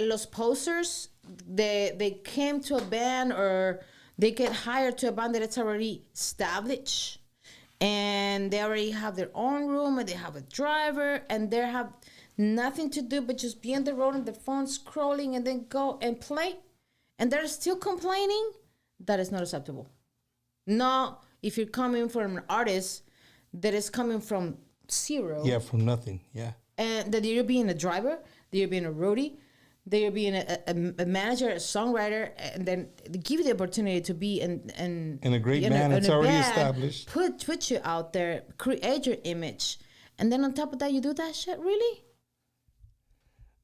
los posters, they came to a band or they get hired to a band that it's already established, and they already have their own room and they have a driver and they have nothing to do but just be on the road on the phone scrolling and then go and play, and they're still complaining. That is not acceptable. No, if you're coming from an artist that is coming from zero. Yeah, from nothing. Yeah. And that you're being a driver, that you're being a roadie, that you're being a manager, a songwriter, and then they give you the opportunity to be in a great band. It's already established. Put you out there, create your image, and then on top of that, you do that shit. Really?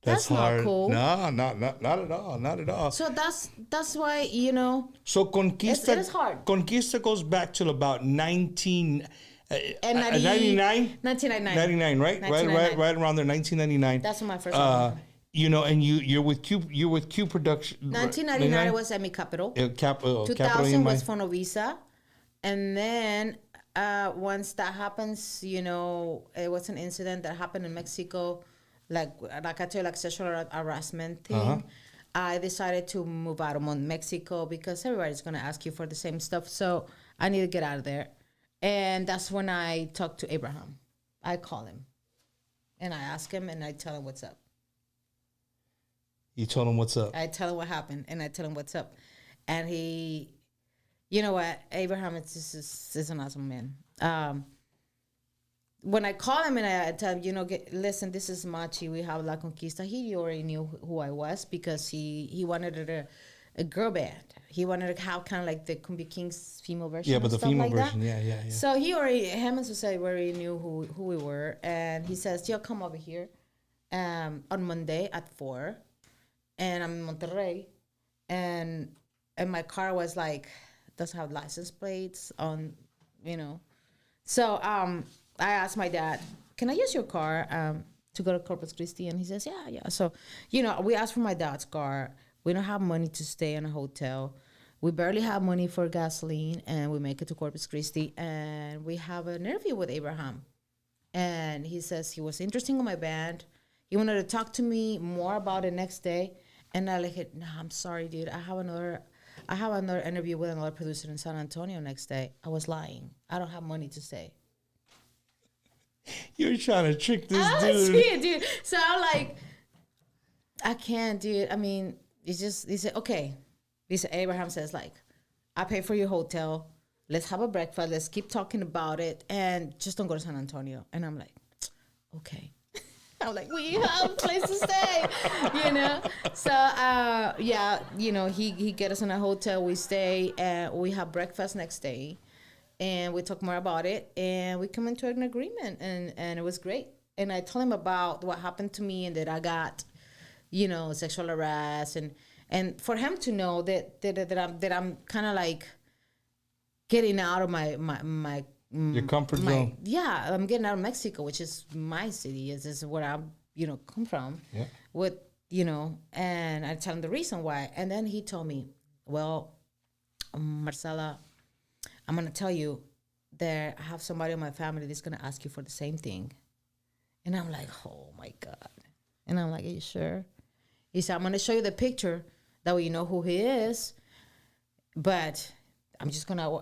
That's hard. Not cool. No, not at all. Not at all. So that's why, So Conquista, it is hard. Conquista goes back till about 99? 1999. 99, right? 1999. Right around there, 1999. That's when my first album. And you're with Q Production. 1999 was Emi Capital. 2000 was Fonovisa. And then once that happens, it was an incident that happened in Mexico, like I tell you, like sexual harassment thing. I decided to move out of Mexico because everybody's going to ask you for the same stuff. So I need to get out of there. And that's when I talked to Abraham. I call him. And I ask him and I tell him what's up. You told him what's up? I tell him what happened and I tell him what's up. And he, you know what, Abraham is an awesome man. When I call him and I tell him, listen, this is Machy, we have La Conquista, he already knew who I was because he wanted a girl band. He wanted to have kind of like the Cumbia Kings female version. Yeah, but the female like version, that. yeah. So him and Susay already knew who we were. And he says, come over here on Monday at 4. And I'm in Monterrey. And my car was like, doesn't have license plates on, So I asked my dad, can I use your car to go to Corpus Christi? And he says, yeah. So, we asked for my dad's car. We don't have money to stay in a hotel. We barely have money for gasoline, and we make it to Corpus Christi, and we have an interview with Abraham. And he says he was interested in my band. He wanted to talk to me more about it next day. And I like, no, I'm sorry, dude. I have another interview with another producer in San Antonio next day. I was lying. I don't have money to stay. You're trying to trick this dude. See it, dude. So I'm like, I can't, dude. I mean, he said, okay. Abraham says, like, I pay for your hotel. Let's have a breakfast. Let's keep talking about it. And just don't go to San Antonio. And I'm like, okay. I'm like, we have a place to stay, So, he get us in a hotel. We stay, and we have breakfast next day. And we talk more about it. And we come into an agreement. And it was great. And I told him about what happened to me and that I got, sexual harassment. And for him to know that I'm kind of like getting out of my your comfort zone. Yeah, I'm getting out of Mexico, which is my city. This is where I come from. Yeah. With and I tell him the reason why, and then he told me, well, Marcela, I'm gonna tell you that I have somebody in my family that's gonna ask you for the same thing, and I'm like, oh my God, and I'm like, are you sure? He said, I'm gonna show you the picture. That way you know who he is, but I'm just gonna,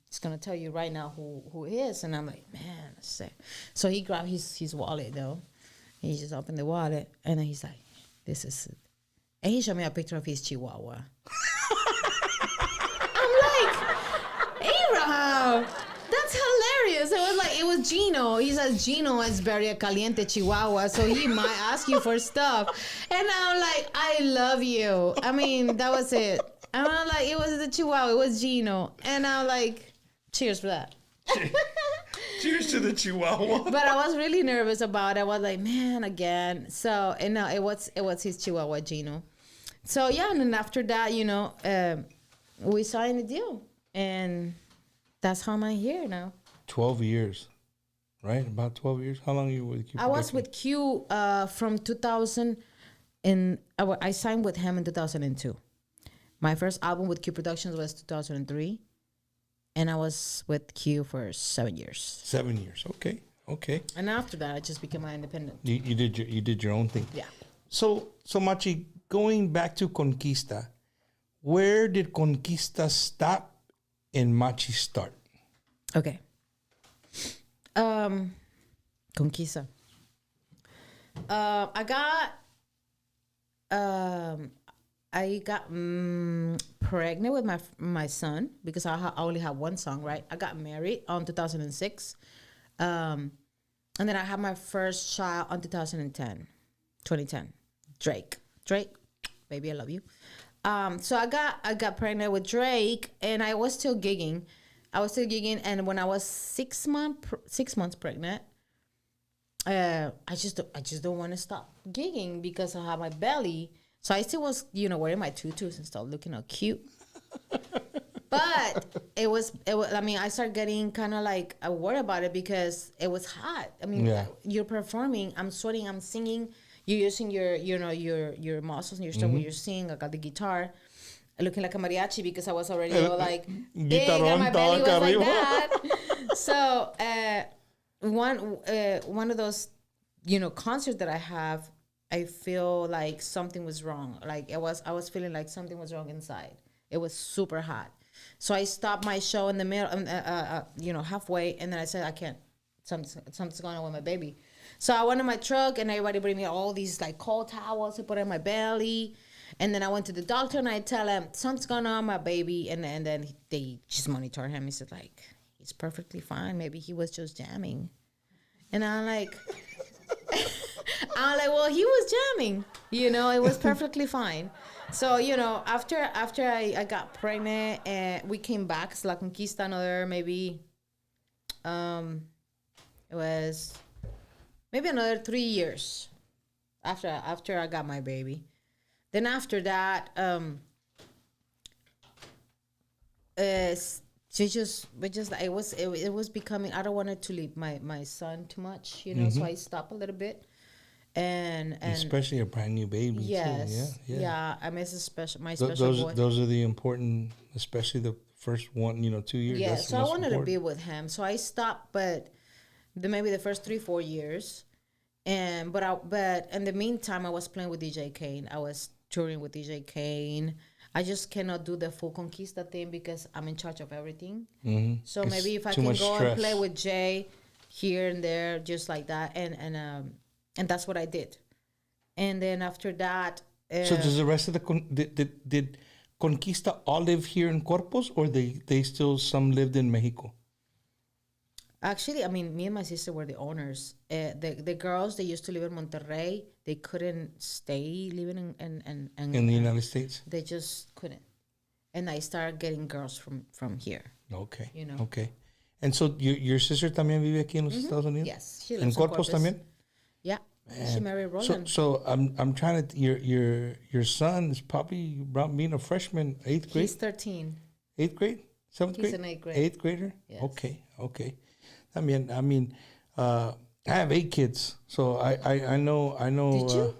just gonna tell you right now who he is. And I'm like, man, that's sick. So he grabbed his wallet though. He just opened the wallet, and then he's like, this is it. And he showed me a picture of his Chihuahua. I'm like, Abraham, that's hilarious. It was Gino. He says Gino is very caliente Chihuahua, so he might ask you for stuff. And I'm like, I love you. I mean, that was it. And I'm like, it was the Chihuahua. It was Gino. And I'm like, cheers for that. Cheers to the Chihuahua. But I was really nervous about it. I was like, man, again. So, and no, it was his Chihuahua, Gino. So, yeah, and then after that, we signed the deal. And that's how I'm here now. 12 years, right? About 12 years? How long are you with Q? I was with Q from 2000, and I signed with him in 2002. My first album with Q Productions was 2003, and I was with Q for 7 years. 7 years, okay. And after that, I just became my independent. You did your own thing. Yeah. So Machy, going back to Conquista, where did Conquista stop and Machy start? Okay. Conquista. I got pregnant with my son because I only have one son, right? I got married on 2006. And then I had my first child on 2010. Drake, baby, I love you. So I got pregnant with Drake, and I was still gigging. And when I was 6 months pregnant, I just don't want to stop gigging because I have my belly. So I still was, wearing my tutus and stuff, looking all cute. But it was. I mean, I started getting kind of like worried about it because it was hot. I mean, you're performing, I'm sweating, I'm singing. You're using your muscles and your stuff when you're singing. I got the guitar, looking like a mariachi because I was already all like big and my belly was like that. So one of those concerts that I have, I feel like something was wrong. Like I was feeling like something was wrong inside. It was super hot. So I stopped my show in the middle, halfway, and then I said, I can't. Something's going on with my baby. So I went in my truck, and everybody bring me all these like cold towels to put in my belly. And then I went to the doctor, and I tell him something's going on with my baby. And then they just monitor him. He said like, he's perfectly fine. Maybe he was just jamming. And I'm like, well, he was jamming. It was perfectly fine. So, after I got pregnant and we came back, it's La Conquista another maybe, it was maybe another 3 years after I got my baby. Then after that, it was becoming, I don't want it to leave my son too much, so I stopped a little bit. And especially a brand new baby. Yes. Too. Yeah. I miss my special boy. Those are the important, especially the first 2 years. Yeah. That's so I wanted important. to be with him. So I stopped, but maybe the first 3-4 years, but in the meantime, I was playing with DJ Kane. I was touring with DJ Kane. I just cannot do the full Conquista thing because I'm in charge of everything. Mm-hmm. So it's maybe if I can go and play with Jay here and there, just like that, and that's what I did. And then after that... so does the rest of did Conquista all live here in Corpus, or they still, some lived in Mexico? Actually, I mean, me and my sister were the owners. The girls, they used to live in Monterrey. They couldn't stay living in the United States? They just couldn't. And I started getting girls from here. Okay. Okay. And so your sister también vive aquí en los Estados Unidos? Yes. She lives in Corpus también? Yeah. Man. She married Roland. So I'm trying to, your son is probably being a freshman, 8th grade? He's 13. 8th grade? 7th grade? He's an 8th grade. 8th grader? Yes. Okay. I mean, I have 8 kids, so I know. Did you?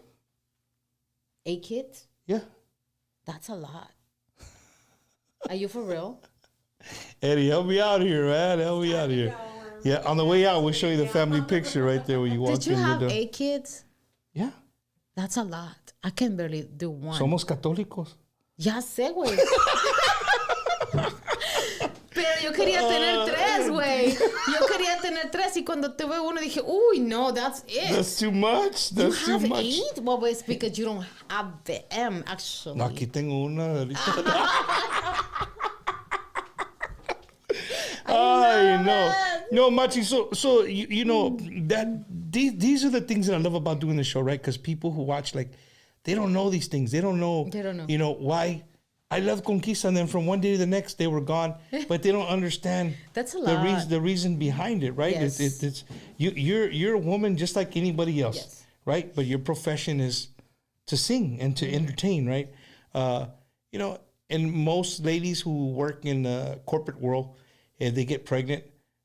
8 kids? Yeah. That's a lot. Are you for real? Eddie, help me out here, man. Help me out here. Yeah, on the way out, we'll show you the family picture right there where you walk in. Did you have 8 kids? Yeah. That's a lot. I can barely do one. Somos católicos. Ya sé, güey. Pero yo quería tener 3, güey. Yo quería tener 3 y cuando tuve uno dije, uy, no, that's it. That's too much. That's you too have much. 8? Well, it's because you don't have them, actually. No, aquí tengo una. I know. No, Machy, so you know that these are the things that I love about doing the show, right? Because people who watch, like, they don't know these things. They don't know. You know why? I love Conquista, and then from one day to the next, they were gone. But they don't understand. That's a lot. The reason behind it, right? Yes. It's you're a woman just like anybody else, yes. Right? But your profession is to sing and to entertain, right? You know, and most ladies who work in the corporate world, and they get pregnant,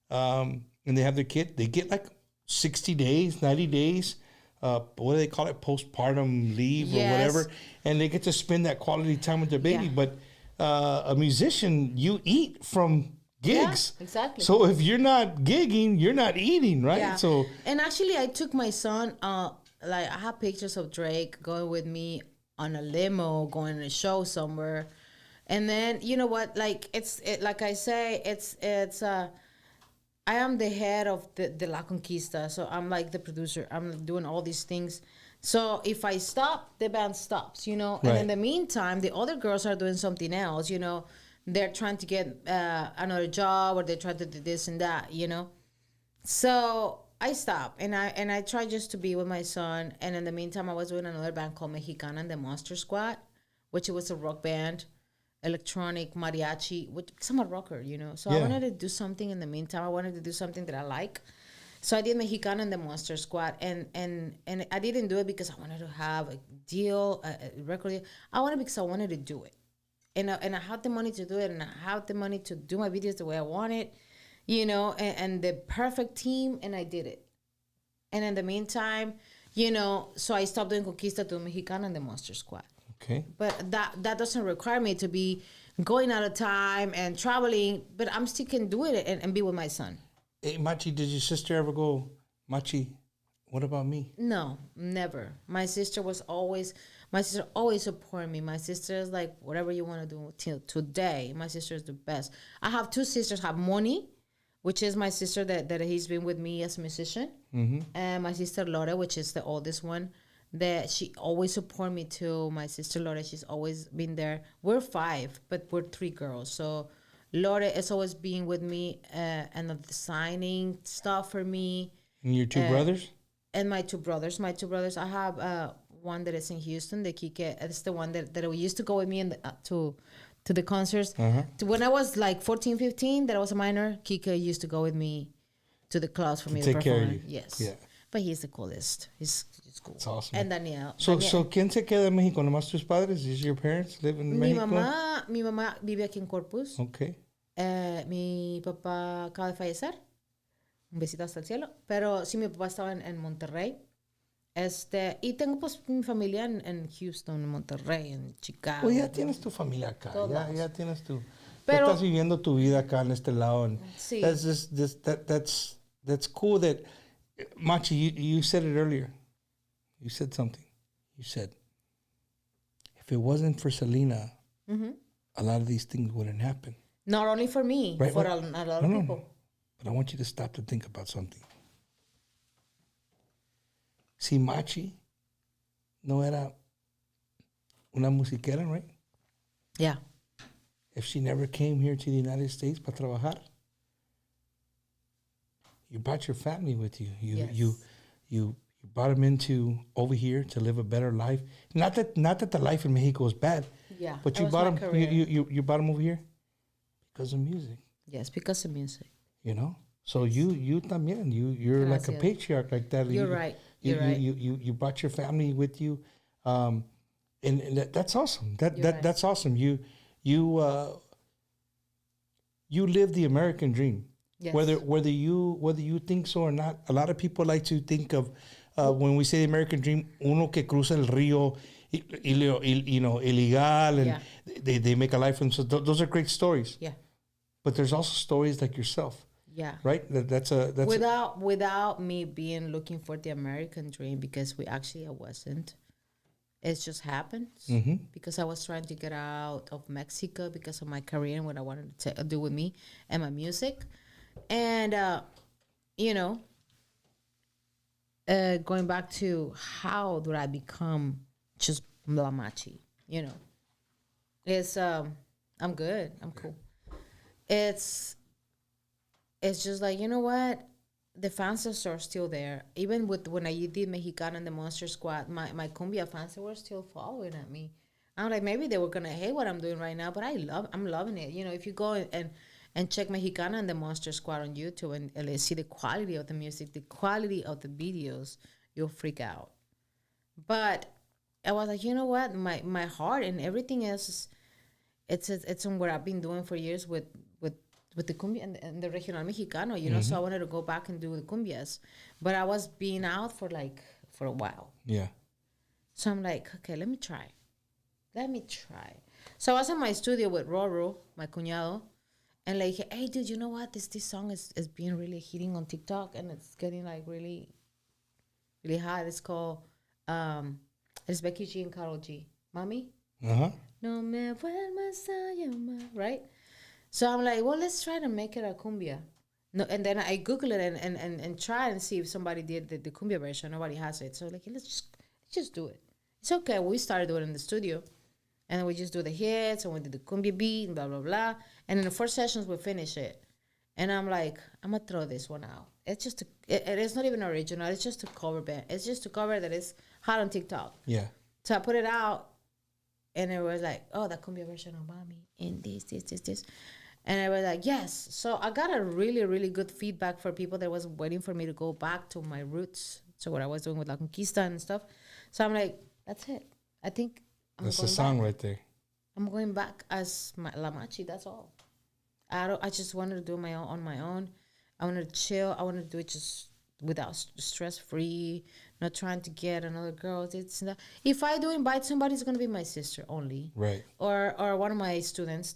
and they have their kid, they get like 60 days, 90 days. What do they call it? Postpartum leave or whatever. And they get to spend that quality time with their baby. Yeah. But a musician, you eat from gigs. Yeah, exactly. So if you're not gigging, you're not eating, right? Yeah. So and actually, I took my son, like I have pictures of Drake going with me on a limo going to a show somewhere. And then, you know what, like, like I say, I am the head of the La Conquista, so I'm like the producer. I'm doing all these things. So if I stop, the band stops, you know. Right. And in the meantime, the other girls are doing something else, you know. They're trying to get another job, or they're trying to do this and that, you know. So I stopped, and I tried just to be with my son. And in the meantime, I was doing another band called Mexicana and the Monster Squad, which it was a rock band, electronic mariachi, which, cause I'm a rocker, you know. So I Yeah. wanted to do something in the meantime. I wanted to do something that I like. So I did Mexicana and the Monster Squad, and I didn't do it because I wanted to have a deal, a record deal. I wanted it because I wanted to do it, and I had the money to do it, and I had the money to do my videos the way I wanted, you know, and the perfect team, and I did it. And in the meantime, you know, so I stopped doing Conquista to Mexicana and the Monster Squad. Okay. But that doesn't require me to be going out of time and traveling, but I'm still can do it and be with my son. Hey, Machy, did your sister ever go, Machy, what about me? No, never. My sister always supported me. My sister is like, whatever you want to do till today. My sister is the best. I have two sisters. I have Moni, which is my sister that he's been with me as a musician. Mm-hmm. And my sister Laura, which is the oldest one, that she always support me too. My sister Laura, she's always been there. We're 5, but we're 3 girls. So Laura is always being with me and designing stuff for me. And your two brothers? And my two brothers. I have one that is in Houston, the Kike. It's the one that used to go with me to the concerts. When I was like 14, 15, that I was a minor, Kike used to go with me to the clubs for me to take perform. care of you. Yes. Yeah. But he's the coolest. He's cool. That's awesome. And Daniel. So ¿quién se queda en México? ¿Nomás tus padres? Is your parents live in Mi Mexico? mamá vive aquí en Corpus. Okay. Mi papá acaba de fallecer. Un besito hasta el cielo. Pero sí, mi papá estaba en Monterrey. Y tengo pues mi familia en Houston, en Monterrey, en Chicago. Pues ya tienes tu familia acá. Ya tienes tu... Pero, ya estás viviendo tu vida acá en este lado. And sí. That's cool that... Machy, you said it earlier. You said something. You said, if it wasn't for Selena, a lot of these things wouldn't happen. Not only for me, Right, for right. a lot of people. No. But I want you to stop to think about something. Si Machy no era una musiquera, right? Yeah. If she never came here to the United States para trabajar, you brought your family with you. You brought them into over here to live a better life. Not that the life in Mexico is bad. Yeah. But that you was brought my them. career. You brought them over here because of music. Yes, because of music. You know. So you también. You're like a Gracias. patriarch like that. You're right. You brought your family with you, and that's awesome. That's awesome. You live the American dream. Yes. Whether you think so or not, a lot of people like to think of when we say the American dream, uno que cruza el río, illegal, and they make a life for themselves. Those are great stories. Yeah. But there's also stories like yourself. Yeah. Right. That's without me being looking for the American dream, because I wasn't. It just happened because I was trying to get out of Mexico because of my career and what I wanted to do with me and my music. And, going back to how did I become just La Machy, it's, I'm good. I'm cool. It's just like, you know what? The fans are still there. Even when I did Mexicana and the Monster Squad, my cumbia fans were still following at me. I'm like, maybe they were going to hate what I'm doing right now, but I'm loving it. If you go and check Mexicana and the Monster Squad on YouTube and see the quality of the music, the quality of the videos, you'll freak out. But I was like, you know what? My heart and everything else, it's on what I've been doing for years with the cumbia and the regional Mexicano, so I wanted to go back and do the cumbias. But I was being out for a while. Yeah. So I'm like, okay, let me try. So I was in my studio with Roro, my cuñado, and like, hey, dude, you know what? This song is being really hitting on TikTok, and it's getting like really, really hot. It's called, it's Becky G and Karol G. Mami. Uh-huh. No me vuelvas a llamar, right? So I'm like, well, let's try to make it a cumbia. No, and then I Google it and try and see if somebody did the cumbia version. Nobody has it. So like, let's just do it. It's okay. We started doing it in the studio. And we just do the hits and we do the cumbia beat and blah, blah, blah. And in the 4 sessions, we finish it. And I'm like, I'm going to throw this one out. It's just, it's not even original. It's just a cover band. It's just a cover that is hot on TikTok. Yeah. So I put it out. And it was like, oh, that cumbia version of Mami. And this. And I was like, yes. So I got a really, really good feedback for people that was waiting for me to go back to my roots. So what I was doing with La Conquista and stuff. So I'm like, that's it. I think That's the song right there. I'm going back as La Machy. That's all. I just wanted to do my own on my own. I wanted to chill. I wanted to do it just without stress free, not trying to get another girl. If I do invite somebody, it's gonna be my sister only, right? Or one of my students.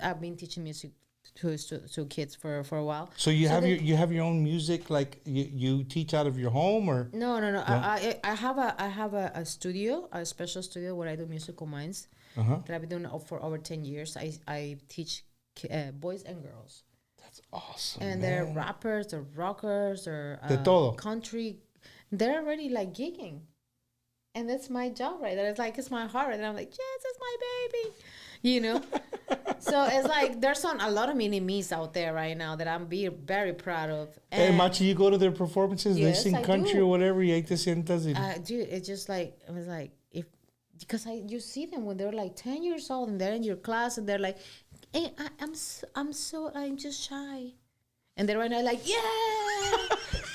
I've been teaching music to kids for a while. So you have your own music, like you teach out of your home, or no. I have a studio, a special studio where I do musical minds that I've been doing for over 10 years. I teach boys and girls. That's awesome. And man. they're rappers, they're rockers, they're de todo. Country. They're already like gigging, and that's my job right there. It's like it's my heart, and I'm like, yes, it's my baby, you know. So it's like there's a lot of mini-me's out there right now that I'm very proud of. And Machy, you go to their performances, yes, they sing country or whatever, y ahí te sientas. Dude, it's just like, I was like, because you see them when they're like 10 years old and they're in your class and they're like, hey, I'm just shy. And they're right now like, yeah,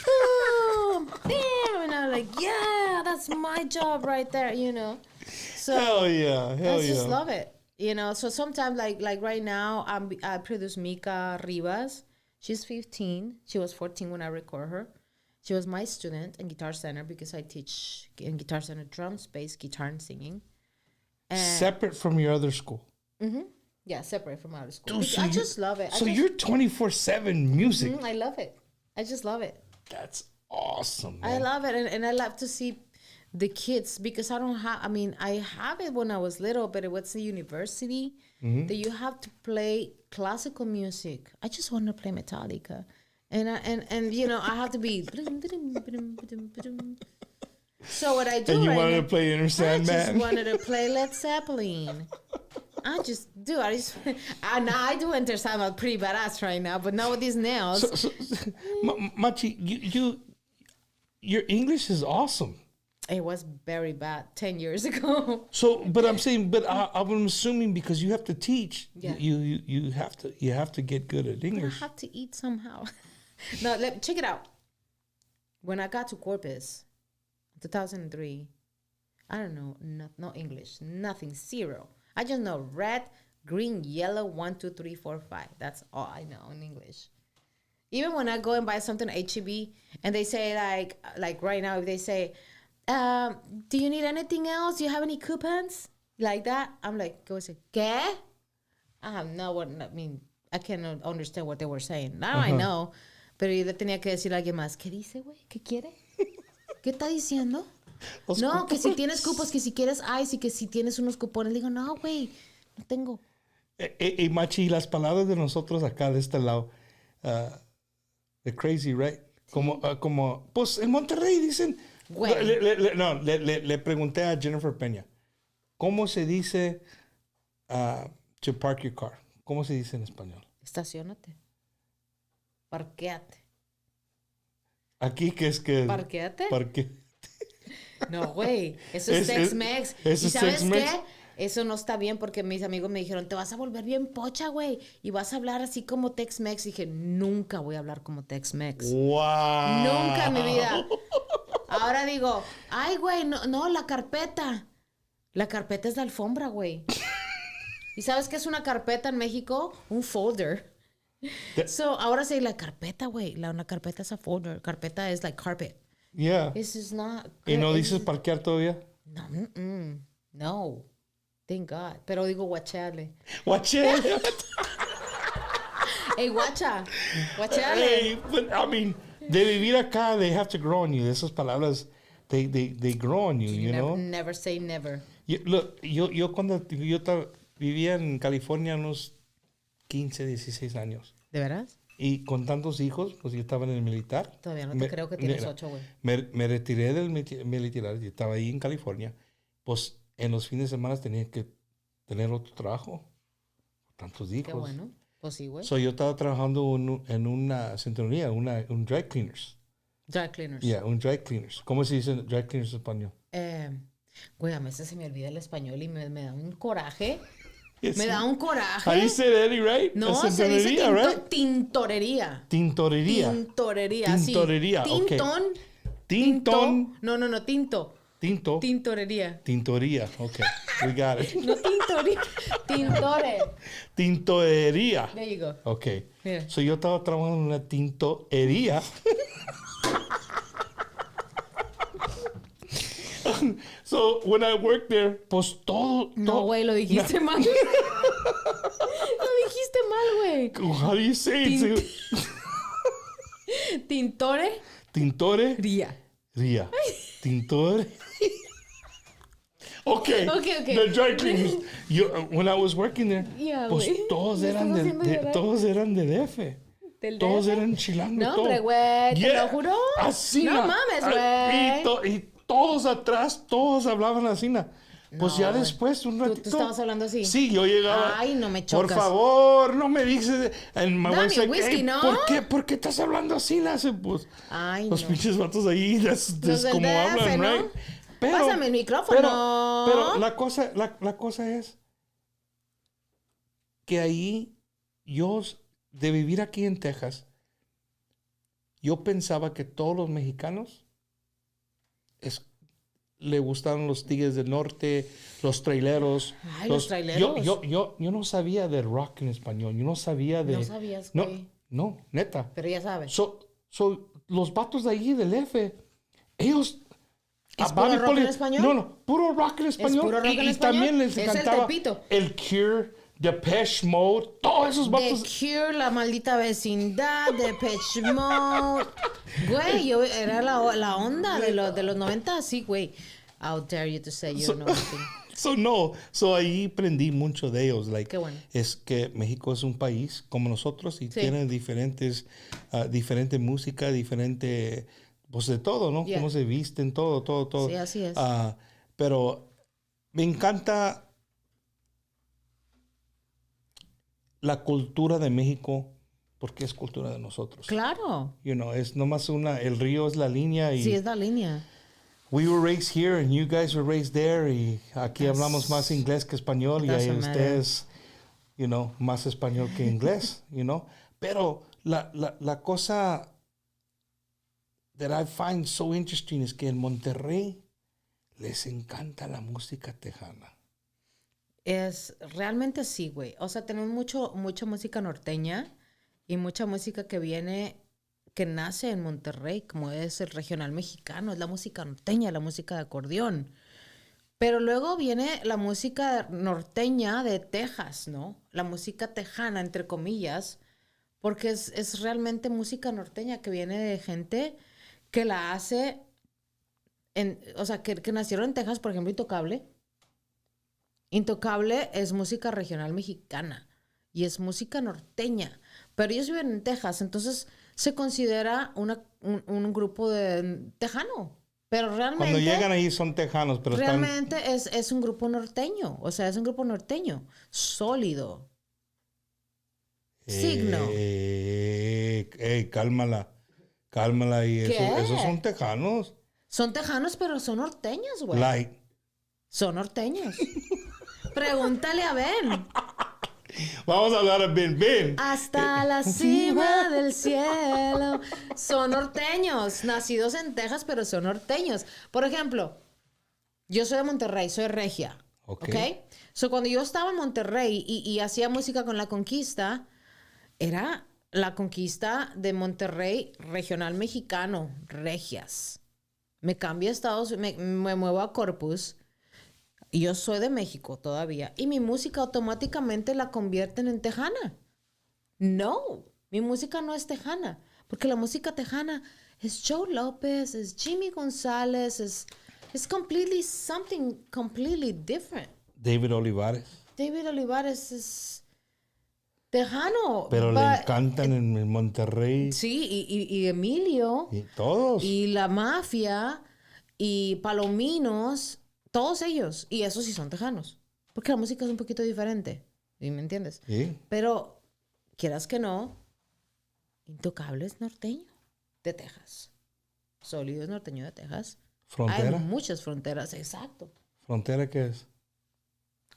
boom, bam. And I'm like, yeah, that's my job right there, you know. So hell yeah. I just love it. You know, so sometimes like right now, I produce Mika Rivas. She's 15. She was 14 when I record her. She was my student in Guitar Center because I teach in Guitar Center drums, bass, guitar, and singing. And separate from your other school. Mm-hmm. Yeah, separate from other school. Dude, so I just love it. So you're 24/7 music. I love it. I just love it. That's awesome, man. I love it, and I love to see the kids, because I have it when I was little, but it was a university that you have to play classical music. I just want to play Metallica, and you know, I have to be. So what I do, and you wanted to play Inner Sandman. I just wanted to play Led Zeppelin. I do Enter Sandman pretty badass right now, but not with these nails. Machy, your English is awesome. It was very bad 10 years ago. So, but I'm saying, I'm assuming because you have to teach, you have to get good at English. I have to eat somehow. No, check it out. When I got to Corpus, 2003, I don't know, no English, nothing, zero. I just know red, green, yellow, 1, 2, 3, 4, 5. That's all I know in English. Even when I go and buy something at H-E-B and they say like right now, if they say, do you need anything else? Do you have any coupons? Like that? I'm like, go say, ¿qué? I have no one. I mean, I cannot understand what they were saying. Now I know. Pero yo le tenía que decir a alguien más, ¿qué dice, güey? ¿Qué quiere? ¿Qué está diciendo? No, que si tienes cupos, que si quieres ice y que si tienes unos cupones. Le digo, no, güey, no tengo. Machy, las palabras de nosotros acá de este lado, the crazy, right? Como, pues en Monterrey dicen... Le pregunté a Jennifer Peña, ¿cómo se dice to park your car? ¿Cómo se dice en español? Estacionate. Parquéate. Aquí, ¿qué es que? ¿Parquéate? No, güey. Eso es Tex-Mex. ¿Y sabes qué? Eso no está bien porque mis amigos me dijeron, te vas a volver bien pocha, güey. Y vas a hablar así como Tex-Mex. Y dije, nunca voy a hablar como Tex-Mex. ¡Wow! Nunca en mi vida. Ahora digo, ay, güey, no, la carpeta. La carpeta es la alfombra, güey. ¿Y sabes qué es una carpeta en México? Un folder. So, ahora sí, la carpeta, güey. Una carpeta es a folder. Carpeta es like carpet. Yeah. This is not... ¿Y no dices parquear todavía? No, no. Thank God. Pero digo guachale. Guachale. Hey, guacha. Guachale. Hey, but I mean, de vivir acá, they have to grow on you. Esas palabras they grow on you, you know. Never say never. Yo cuando vivía en California unos 15, 16 años. ¿De veras? Y con tantos hijos, pues yo estaba en el militar. Todavía no te creo que tienes 8, güey. Me retiré del militar y estaba ahí en California. Pues en los fines de semana tenía que tener otro trabajo. Tantos hijos. Qué bueno. Pues sí, güey. So yo estaba trabajando en una centronería, un dry cleaners. Dry cleaners. Yeah, un dry cleaners. ¿Cómo se dice dry cleaners en español? Güey, a veces se me olvida el español y me da un coraje. Yes. Me da un coraje. How do you say that, right? No, A se dice right? tintorería. Tintorería. Tintorería, sí. Tintorería, ok. Tintón. Tintón. No, tinto. Tinto. Tintorería. Tintoría, ok. We got it. No tintorería. Tintore. Tintorería. There you go. Ok. Mira. So yo estaba trabajando en una tintorería. So when I worked there, pues todo. No, güey, lo dijiste mal. Lo dijiste mal, güey. How do you say it? Tintore. Tintore. Ría. Ría. Tintore. Okay. Okay. The dry cleaners. When I was working there, Yeah, pues güey. todos Me eran estás haciendo llorar. todos eran de DF. Todos eran chilangos. No, todos. hombre, güey, ¿te lo juro? Así. No mames, güey. Y todos atrás, todos hablaban así. Pues No, ya güey. después, un ratito. ¿Tú estabas hablando así? Sí, yo llegaba. Ay, no me chocas. Por favor, no me dices. And my Dame wife's like, un whisky, "Hey, ¿no?" ¿Por qué estás hablando así? Pues, Ay, los no. pinches vatos ahí, es Los del como DF, hablan, ¿no? right? Pero, Pásame el micrófono. Pero la cosa es que ahí yo, de vivir aquí en Texas, yo pensaba que todos los mexicanos le gustaban los Tigres del Norte, los traileros. Ay, los traileros. Yo no sabía de rock en español. Yo no sabía de... No sabías, güey. No, neta. Pero ya sabes. Los vatos de allí del F, ellos... ¿Es puro rock en español? No, puro rock en español. puro rock en y español? también les Es el encantaba Tepito. el Cure, Depeche Mode, todos esos The vatos. Cure, La Maldita Vecindad, Depeche Mode. Güey, yo era la onda de los 90, sí, güey. How dare you to say you know anything. Ahí aprendí mucho de ellos. Like, Qué bueno. Es que México es un país como nosotros y Sí. tienen diferente música, diferente, pues de todo, ¿no? Yeah. Cómo se visten, todo. Sí, así es. Pero me encanta la cultura de México porque es cultura de nosotros. Claro. Es nomás el río es la línea y Sí, es la línea. we were raised here and you guys were raised there y aquí hablamos más inglés que español y ahí Doesn't matter. ustedes, más español que inglés, Pero la cosa that I find so interesting es que en Monterrey les encanta la música tejana. Realmente sí, güey. O sea, tenemos mucha música norteña y mucha música que nace en Monterrey, como es el regional mexicano, es la música norteña, la música de acordeón. Pero luego viene la música norteña de Texas, ¿no? La música tejana, entre comillas, porque es realmente música norteña que viene de gente que la hace, o sea, que nacieron en Texas, por ejemplo, Intocable. Intocable es música regional mexicana y es música norteña, pero ellos viven en Texas, entonces se considera un grupo de tejano, pero realmente... Cuando llegan ahí son tejanos, pero realmente es un grupo norteño, o sea, es un grupo norteño, sólido. Signo. Cálmala y ¿Qué? esos son tejanos. Son tejanos, pero son norteños, güey. Like. Son norteños. Pregúntale a Ben. Vamos a hablar a Ben. Hasta la cima del cielo. Son norteños. Nacidos en Texas, pero son norteños. Por ejemplo, yo soy de Monterrey, soy regia. ¿Ok? So, cuando yo estaba en Monterrey y hacía música con La Conquista, era La Conquista de Monterrey, regional mexicano, regias. Me cambié a Estados Unidos, me muevo a Corpus. Y yo soy de México todavía. Y mi música automáticamente la convierten en tejana. No, mi música no es tejana. Porque la música tejana it's Joe Lopez, it's Jimmy Gonzalez, it's completely something completely different. David Olivares. David Olivares es tejano. Pero le but- encantan en Monterrey. Sí, y Emilio. Y todos. Y la mafia. Y Palominos. Todos ellos. Y esos sí son tejanos. Porque la música es un poquito diferente. ¿Sí me entiendes? Sí. Pero, quieras que no, Intocable es norteño de Texas. Sólido es norteño de Texas. Frontera. Hay muchas fronteras, exacto. ¿Frontera qué es?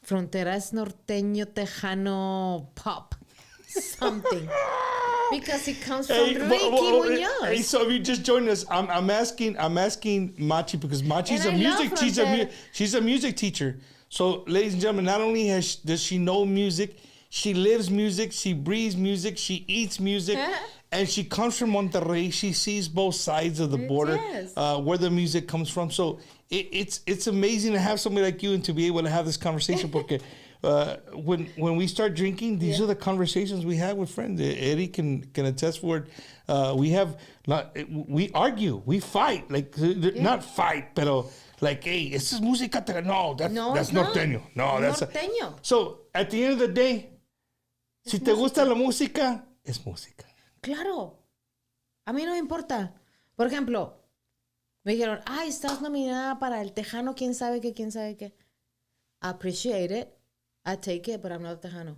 Frontera es norteño, tejano, pop. Something. Because it comes from Ricky Muñoz. Hey, so if you just joined us, I'm asking Machy because Machy's And a I love music Frontera. she's a music teacher. So, ladies and gentlemen, not only does she know music, she lives music, she breathes music, she eats music, and she comes from Monterrey. She sees both sides of the border, Yes. where the music comes from. So it's amazing to have somebody like you and to be able to have this conversation. Porque when we start drinking, these are the conversations we have with friends. Eddie can attest for it. We argue, we fight, like not fight, pero like, hey, this is música. No, that's norteño. No, that's norteño. So at the end of the day, si te gusta la música, es música. Claro. A mí no me importa. Por ejemplo, me dijeron, ay, estás nominada para el Tejano, quién sabe qué, quién sabe qué. I appreciate it. I take it, but I'm not Tejano.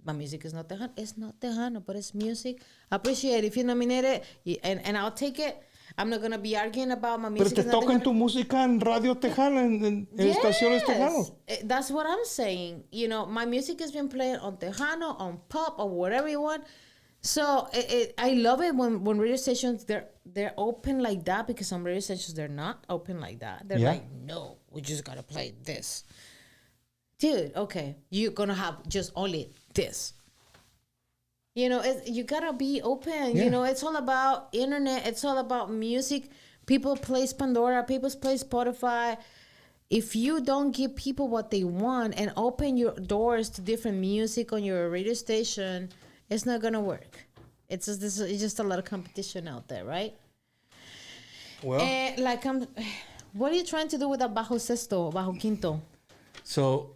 My music is not Tejano. It's not Tejano, but it's music. I appreciate it. If you nominate it, and I'll take it. I'm not going to be arguing about my Pero music. te is not tocan Tejano. tu música en radio tejana, en estaciones tejanos. That's what I'm saying. You know, my music has been played on Tejano, on pop, or whatever you want. So I love it when radio stations they're open like that, because some radio stations they're not open like that. They're like, no, we just gotta play this. Dude, okay, you're gonna have just only this. You know, you gotta be open. Yeah. You know, it's all about internet. It's all about music. People play Pandora. People play Spotify. If you don't give people what they want and open your doors to different music on your radio station, it's not gonna work. It's just a lot of competition out there, right? Well, what are you trying to do with that bajo sexto, bajo quinto? so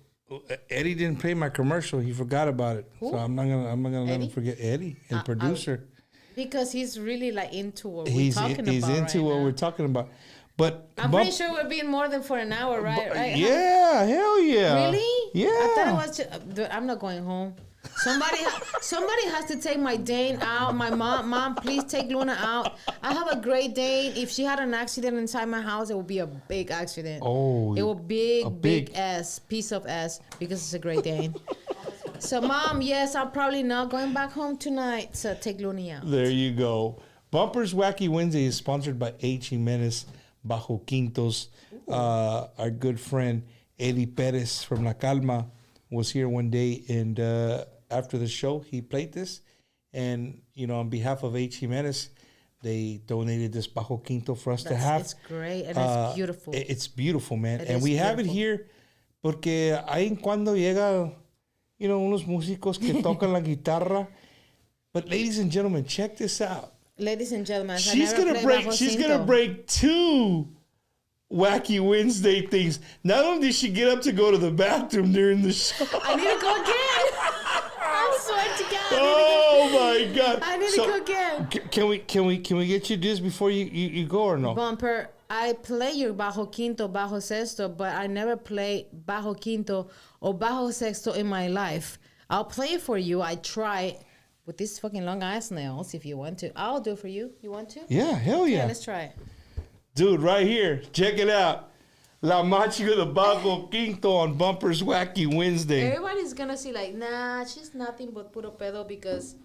Eddie didn't play my commercial. He forgot about it. Who? So I'm not gonna let him Eddie? forget Eddie, the producer. Because he's really like into what we're He's talking about. into right what now. we're talking about. But I'm pretty sure we're being more than for an hour, right? Yeah, hell yeah. Really? Yeah. I thought it was just, dude, I'm not going home. Somebody has to take my Dane out. My mom, please take Luna out. I have a Great Dane. If she had an accident inside my house, it would be a big accident. Oh, it would be a big big- S, piece of S, because it's a Great Dane. So, Mom, yes, I'm probably not going back home tonight. So take Luna out. There you go. Bumpers Wacky Wednesday is sponsored by H. Jimenez Bajo Quintos. Our good friend Eddie Perez from La Calma was here one day, and after the show, he played this. And, you know, on behalf of H. Jimenez, they donated this Bajo Quinto for us to have. It's great, and it's beautiful. It's beautiful, man. It And is we have it beautiful. here porque ahí en cuando llega, you know, unos músicos que tocan la guitarra. But ladies and gentlemen, check this out. Ladies and gentlemen, She's gonna break two Wacky Wednesday things. Not only did she get up to go to the bathroom during the show. I need to go again. I swear to God. Oh my God! I need to go again. Can we get you this before you go or no? Bumper, I play your bajo quinto, bajo sexto, but I never play bajo quinto or bajo sexto in my life. I'll play it for you. I try with these fucking long ass nails if you want to. I'll do it for you. You want to? Yeah, hell yeah. Let's try it. Dude, right here. Check it out. La Machy with the Bajo Quinto on Bumpers Wacky Wednesday. Everybody's gonna see like, nah, she's nothing but puro pedo because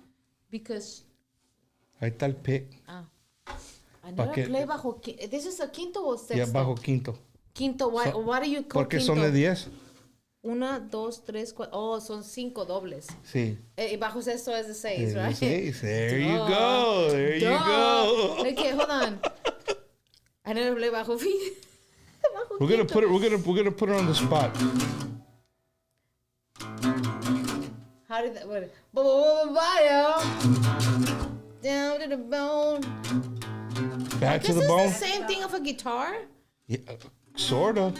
Ahí está el pick. I never qué? play bajo quinto. This is a quinto or sexto? Ya Bajo Quinto. Quinto, why do you call Porque quinto? son de 10. 1, 2, 3, 4. Oh, son 5 dobles. Sí. Y bajo sexto es de 6, right? Seis. There you Duh. go. There you go. Okay, hold on. I never play bajo fin. We're gonna put it. We're gonna put it on the spot. How did that? What? Down to the bone. bad to This the is bone. the same thing of a guitar? Yeah, sort of.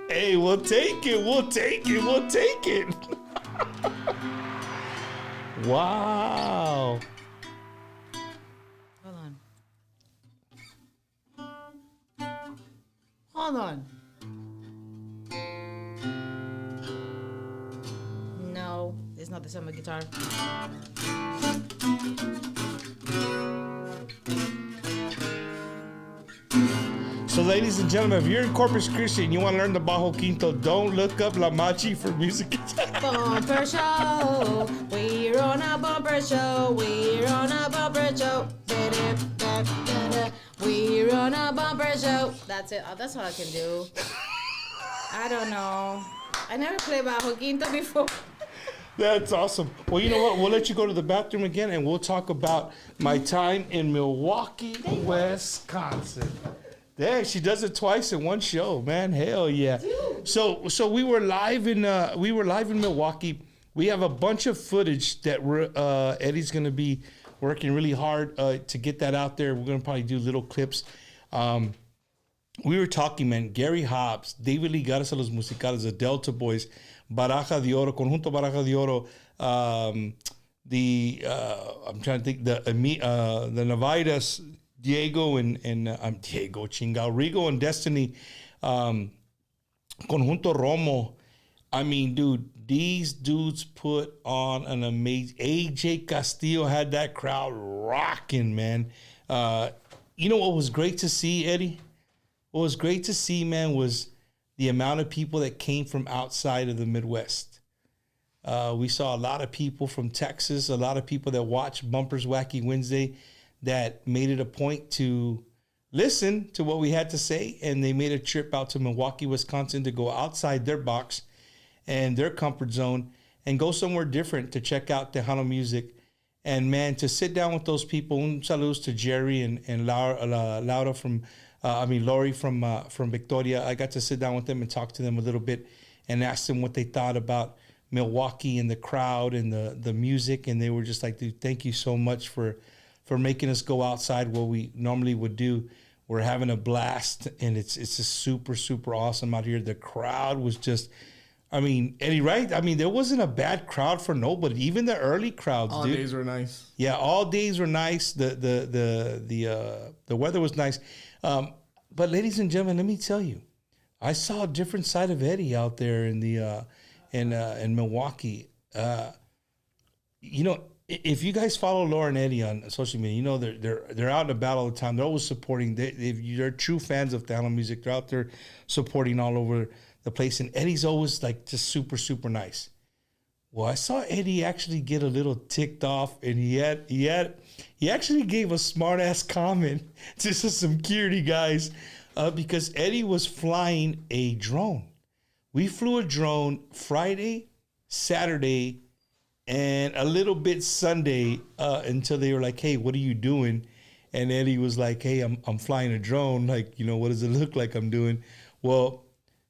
Hey, we'll take it. We'll take it. We'll take it. Wow. Hold on. Hold on. No, it's not the same guitar. So, ladies and gentlemen, if you're in Corpus Christi and you want to learn the Bajo Quinto, don't look up La Machy for music. Bumper show. We're on a bumper show. We're on a bumper show. We're on a bumper show. That's it. Oh, that's all I can do. I don't know. I never played Bajo Quinto before. That's awesome. Well, you know what? We'll let you go to the bathroom again, and we'll talk about my time in Milwaukee, Wisconsin. Dang, she does it twice in one show, man. Hell yeah. So we were live in Milwaukee. We have a bunch of footage that Eddie's gonna be working really hard to get that out there. We're gonna probably do little clips. We were talking, man. Gary Hobbs, David Ligares a los Musicales, the Delta Boys, Baraja de Oro, Conjunto Baraja de Oro, I'm trying to think, the Navitas, Diego and Diego Chingao, Rigo and Destiny, Conjunto Romo. I mean, dude, these dudes put on an amazing. AJ Castillo had that crowd rocking, man. You know what was great to see, Eddie? What was great to see, man, was the amount of people that came from outside of the Midwest. We saw a lot of people from Texas, a lot of people that watched Bumpers Wacky Wednesday that made it a point to listen to what we had to say, and they made a trip out to Milwaukee, Wisconsin to go outside their box and their comfort zone and go somewhere different to check out Tejano music. And, man, to sit down with those people, un saludos to Jerry and Laura from, Lori from Victoria. I got to sit down with them and talk to them a little bit and ask them what they thought about Milwaukee and the crowd and the music. And they were just like, dude, thank you so much for making us go outside what we normally would do. We're having a blast, and it's just super, super awesome out here. The crowd was just, I mean, Eddie, right? I mean, there wasn't a bad crowd for nobody. Even the early crowds, All dude. days were nice. Yeah, all days were nice. The weather was nice. But ladies and gentlemen, let me tell you, I saw a different side of Eddie out there in Milwaukee. You know, if you guys follow Laura and Eddie on social media, you know they're out and about all the time. They're always supporting. They're true fans of Tejano music. They're out there supporting all over the place. And Eddie's always like just super, super nice. Well, I saw Eddie actually get a little ticked off, and he actually gave a smart ass comment to some security guys because Eddie was flying a drone. We flew a drone Friday, Saturday, and a little bit Sunday until they were like, "Hey, what are you doing?" And Eddie was like, "Hey, I'm flying a drone. Like, you know, what does it look like I'm doing?" Well,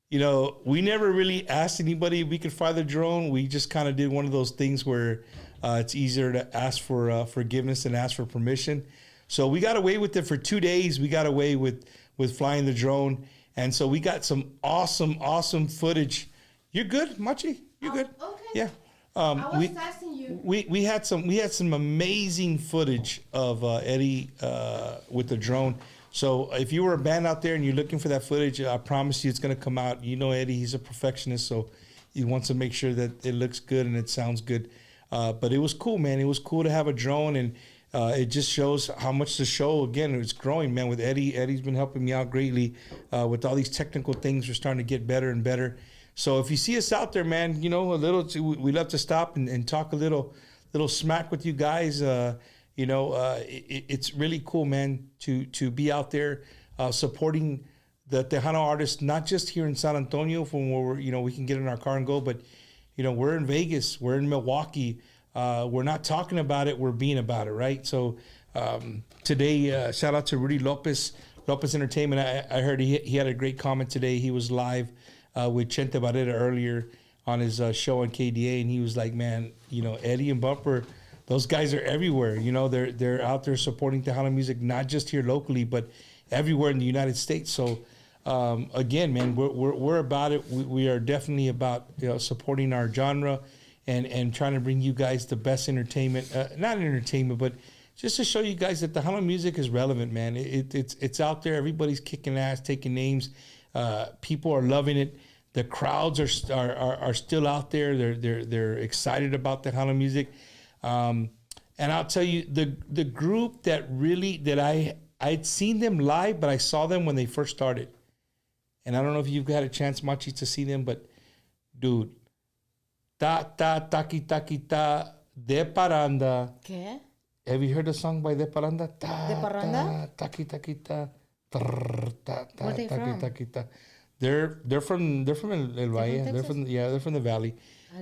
you know, we never really asked anybody if we could fly the drone. We just kind of did one of those things where it's easier to ask for forgiveness than ask for permission. So we got away with it for 2 days. We got away with flying the drone. And so we got some awesome footage. You're good, Machy? You good? Okay. Yeah. I was texting you. We had some amazing footage of Eddie with the drone. So if you were a band out there and you're looking for that footage, I promise you it's going to come out. You know Eddie, he's a perfectionist, so he wants to make sure that it looks good and it sounds good. But it was cool, man. It was cool to have a drone, and it just shows how much the show, again, it's growing, man, with Eddie. Eddie's been helping me out greatly with all these technical things. We're starting to get better and better. So if you see us out there, man, you know, we love to stop and talk a little smack with you guys. You know, it's really cool, man, to be out there supporting the Tejano artists, not just here in San Antonio from where we can get in our car and go, but, you know, we're in Vegas, we're in Milwaukee. We're not talking about it, we're being about it, right? So today, shout out to Rudy Lopez Entertainment. I heard he had a great comment today. He was live with Chente Barrera earlier on his show on KDA, and he was like, man, you know, Eddie and Bumper, those guys are everywhere. You know, they're out there supporting Tejano music, not just here locally, but everywhere in the United States. So again, man, we're about it. We are definitely about, you know, supporting our genre and trying to bring you guys the best entertainment, not entertainment, but just to show you guys that Tejano music is relevant, man. It's out there. Everybody's kicking ass, taking names. People are loving it. The crowds are still out there. They're excited about Tejano music. And I'll tell you, the group that I'd seen them live, but I saw them when they first started. And I don't know if you've had a chance, Machy, to see them, but dude, ta ta taki taki ta de paranda. ¿Qué? Have you heard a song by De Paranda? Ta, De Paranda? Ta, taki taki ta, trrr, ta ta Where they taki from? taki ta. They're from El Valle. They're from the Valley.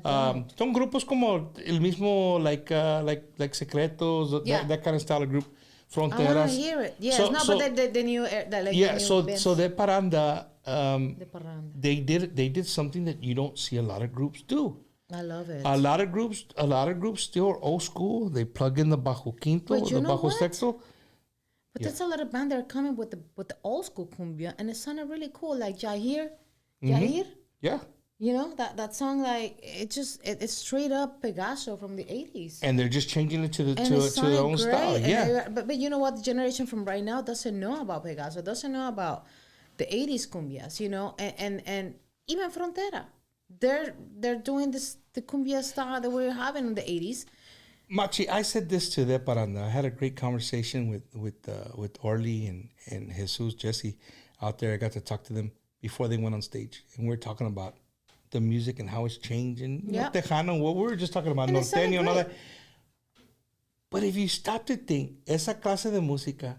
Son grupos como el mismo like Secretos, Yeah. that kind of style of group. I want Fronteras. to hear it. Yes, So- but the new, like Yeah, the new so bands. De Paranda, De Paranda. they did something that you don't see a lot of groups do. I love it. A lot of groups still are old school. They plug in the bajo quinto, But the you know bajo what? sexto. But there's a lot of band that are coming with the old school cumbia, and it sounded really cool. Like Jahir, Yeah. you know that song. Like it's straight up Pegaso from the 80s. And they're just changing it to And it their sounded own style. great. Yeah. But you know what? The generation from right now doesn't know about Pegaso. Doesn't know about the 80s cumbias. You know, and even Frontera. They're doing the cumbia style that we were having in the 80s. Machy, I said this to De Paranda. I had a great conversation with Orly and Jesus, Jesse out there. I got to talk to them before they went on stage. And we're talking about the music and how it's changing. Yeah. Tejano, what we were just talking about, And it sounded norteño and all great. that. But if you stop to think, esa clase de música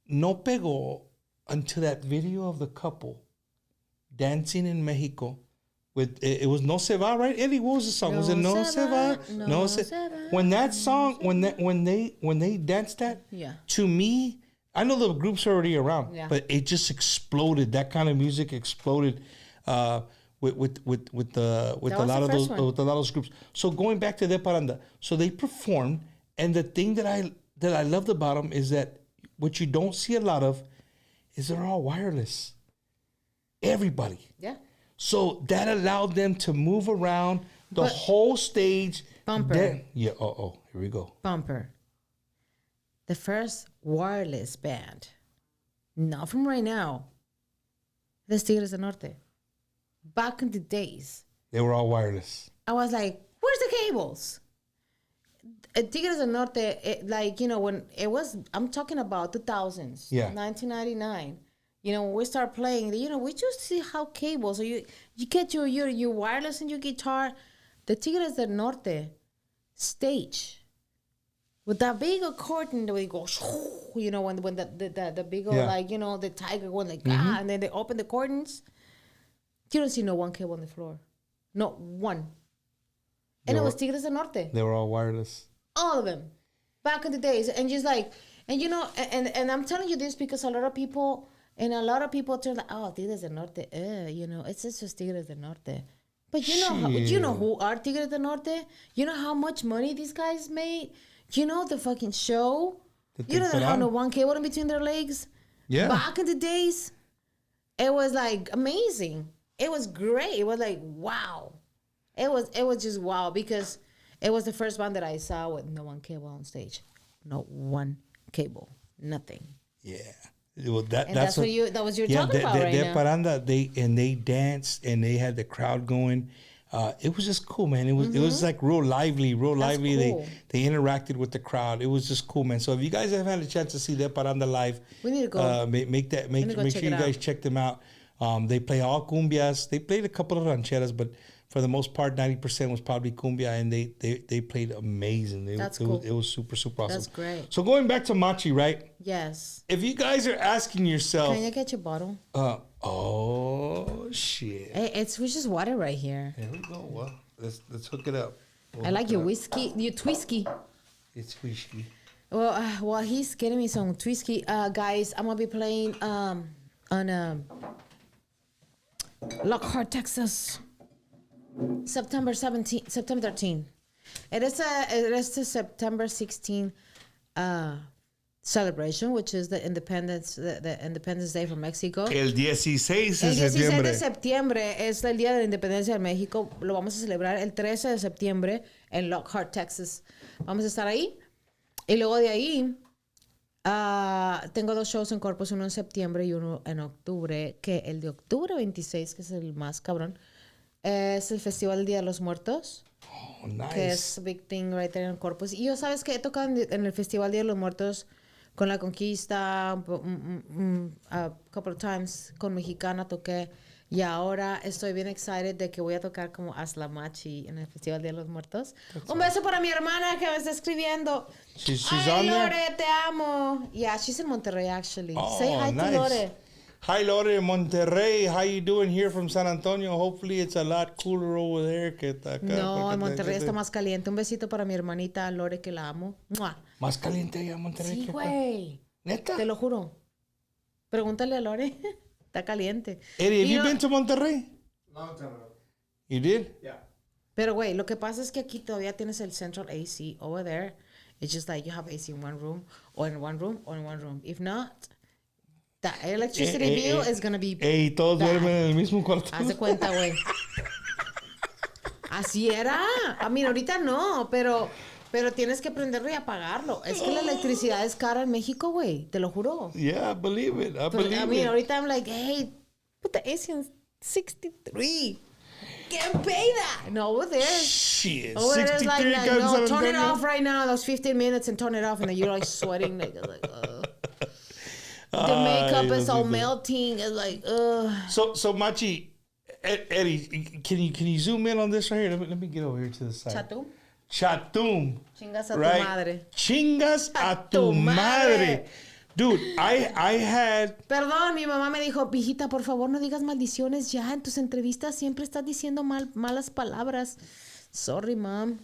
no pegó until that video of the couple dancing in Mexico. With it was No Se Va, right? Eddie, what was the song? Was it No Se Va? No Se. When that song, when they danced that, Yeah. to me, I know the group's already around, Yeah. but it just exploded. That kind of music exploded with a was lot the of first those one. with a lot of those groups. So going back to De Paranda, so they performed, and the thing that I loved about them is that what you don't see a lot of is they're all wireless. Everybody. Yeah. So that allowed them to move around the But- whole stage. Bumper. Here we go. Bumper. The first wireless band, not from right now, the Tigres del Norte. Back in the days, They were all wireless. I was like, where's the cables? Tigres del Norte, like, you know, when it was, I'm talking about 2000s, Yeah. 1999. You know, when we start playing, you know, we just see how cables, so you get your wireless and your guitar. The Tigres del Norte stage with that big accordion that we go, you know, when the big Yeah. like, you know, the tiger going like, ah, and then they open the curtains. You don't see no one cable on the floor. Not one. And They it was were- Tigres del Norte. They were all wireless. All of them. Back in the days. And just like, and you know, and I'm telling you this because a lot of people turn like, oh, Tigres del Norte, you know, it's just Tigres del Norte. But you know who are Tigres del Norte? You know how much money these guys made? You know the fucking show? That You they know put they have on? no one cable in between their legs? Yeah. Back in the days, it was like amazing. It was great. It was like, wow. It was just wow because it was the first band that I saw with no one cable on stage. No one cable. Nothing. Yeah. Well, And that's what you talking about right De now. Paranda, they danced and they had the crowd going. It was just cool, man. It was like real lively. Mm-hmm. Cool. They interacted with the crowd. It was just cool, man. So if you guys have had a chance to see De Paranda live, We need to go. make need to go sure check you it guys out. check them out. They play all cumbias. They played a couple of rancheras, but for the most part, 90% was probably cumbia, and they played amazing. That's it cool. It was super awesome. That's great. So going back to Machy, right? Yes. If you guys are asking yourself, Can you get your bottle? oh shit, Hey, we just water right here. here we go. Well, let's hook it up. We'll I like hook it your up. whiskey, your twisky. It's whiskey. Well, while he's getting me some twisky, guys, I'm gonna be playing on Lockhart, Texas. September 13. It is the September 16 celebration, which is the Independence Day for Mexico. El 16 de El 16 septiembre. de septiembre es el Día de la Independencia de México. Lo vamos a celebrar el 13 de septiembre en Lockhart, Texas. Vamos a estar ahí. Y luego de ahí, tengo 2 shows en Corpus, uno en septiembre y uno en octubre. Que el de octubre 26, que es el más cabrón, es el Festival del Día de los Muertos. Oh, nice. Que es big thing right there en Corpus. Y yo, ¿sabes qué? He tocado en el Festival Día de los Muertos con La Conquista, a couple of times, con Mexicana toqué. Y ahora estoy bien excited de que voy a tocar como Asla Machy en el Festival Día de los Muertos. Un beso para mi hermana que me está escribiendo. She's Ay, on there? Lore, te amo. Yeah, she's in Monterrey, actually. Oh, Say hi nice. to Lore. Hi, Lore, Monterrey. How you doing here from San Antonio? Hopefully it's a lot cooler over there que está acá. No, porque en Monterrey está más caliente. Un besito para mi hermanita Lore, que la amo. ¡Mua! Más caliente allá en Monterrey. Sí, que acá. güey. ¿Neta? Te lo juro. Pregúntale a Lore. Está caliente. Eddie, have Y you no- been to Monterrey? Long time ago. You did? Yeah. Pero, güey, lo que pasa es que aquí todavía tienes el central AC over there. It's just like you have AC in one room, or in one room, or in one room. If not, the electricity bill is going to be Ey, todos bad. duermen en el mismo cuarto. Haz de cuenta, güey. Así era. A mí, ahorita no, pero tienes que prenderlo y apagarlo. Es que la electricidad es cara en México, güey. Te lo juro. Yeah, I believe it. I Pero, believe I mean, it. ahorita I'm like, hey, put the AC on 63. Can't pay that. No, over there. Shit, Over there is 63 like, guns no, San turn it Antonio. off right now. Those 15 minutes and turn it off. And then you're like sweating. Like, the makeup is all melting. It's like, ugh. So Machi, Eddie, can you zoom in on this right here? Let me get over here to the side. Chatum. Chatum. Chingas a Right? tu madre. Chingas a tu tu madre. madre. Dude, I had... Perdón, mi mamá me dijo, hijita, por favor, no digas maldiciones ya. En tus entrevistas siempre estás diciendo malas palabras. Sorry, mom.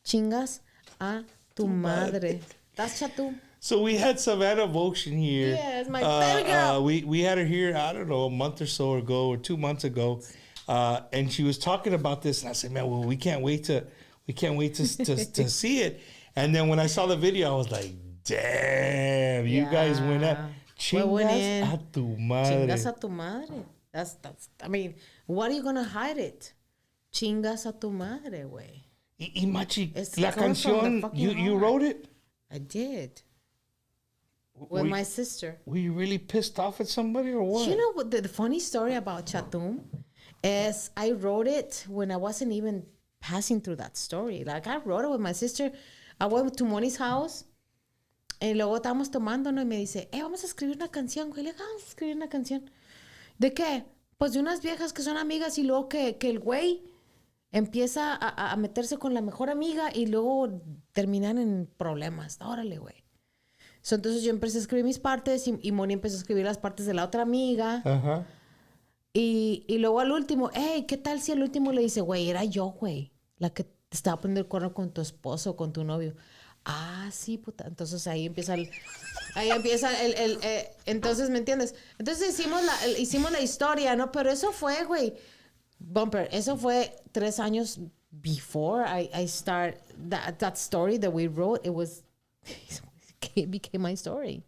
Chingas a tu madre. That's Chatum. So we had Savannah Vokshin here. Yes, my baby girl. We had her here, I don't know, a month or so ago or 2 months ago. And she was talking about this. And I said, man, well, we can't wait to to see it. And then when I saw the video, I was like, damn, you guys went at Chingas a tu madre. Chingas a tu madre. That's, I mean, what are you going to hide it? Chingas a tu madre, güey. Y Machi, It's la coming from the canción, fucking you heart. wrote it? I did. With Were- my sister. Were you really pissed off at somebody or what? You know what the funny story about Chatum is I wrote it when I wasn't even passing through that story. Like I wrote it with my sister. I went to Moni's house y luego estábamos tomando, ¿no? Y me dice, vamos a escribir una canción, güey. Le digo, vamos a escribir una canción. ¿De qué? Pues de unas viejas que son amigas y luego que el güey empieza a meterse con la mejor amiga y luego terminan en problemas. Órale, güey. So, entonces yo empecé a escribir mis partes y Moni empezó a escribir las partes de la otra amiga. Ajá. Y luego al último, hey, ¿qué tal si al último le dice, güey, era yo, güey, la que te estaba poniendo el cuerno con tu esposo o con tu novio? Ah, sí, puta. Entonces ahí empieza entonces, ¿me entiendes? Entonces hicimos la historia, ¿no? Pero eso fue, güey, Bumper, eso fue 3 años before I start that story that we wrote. It became my story.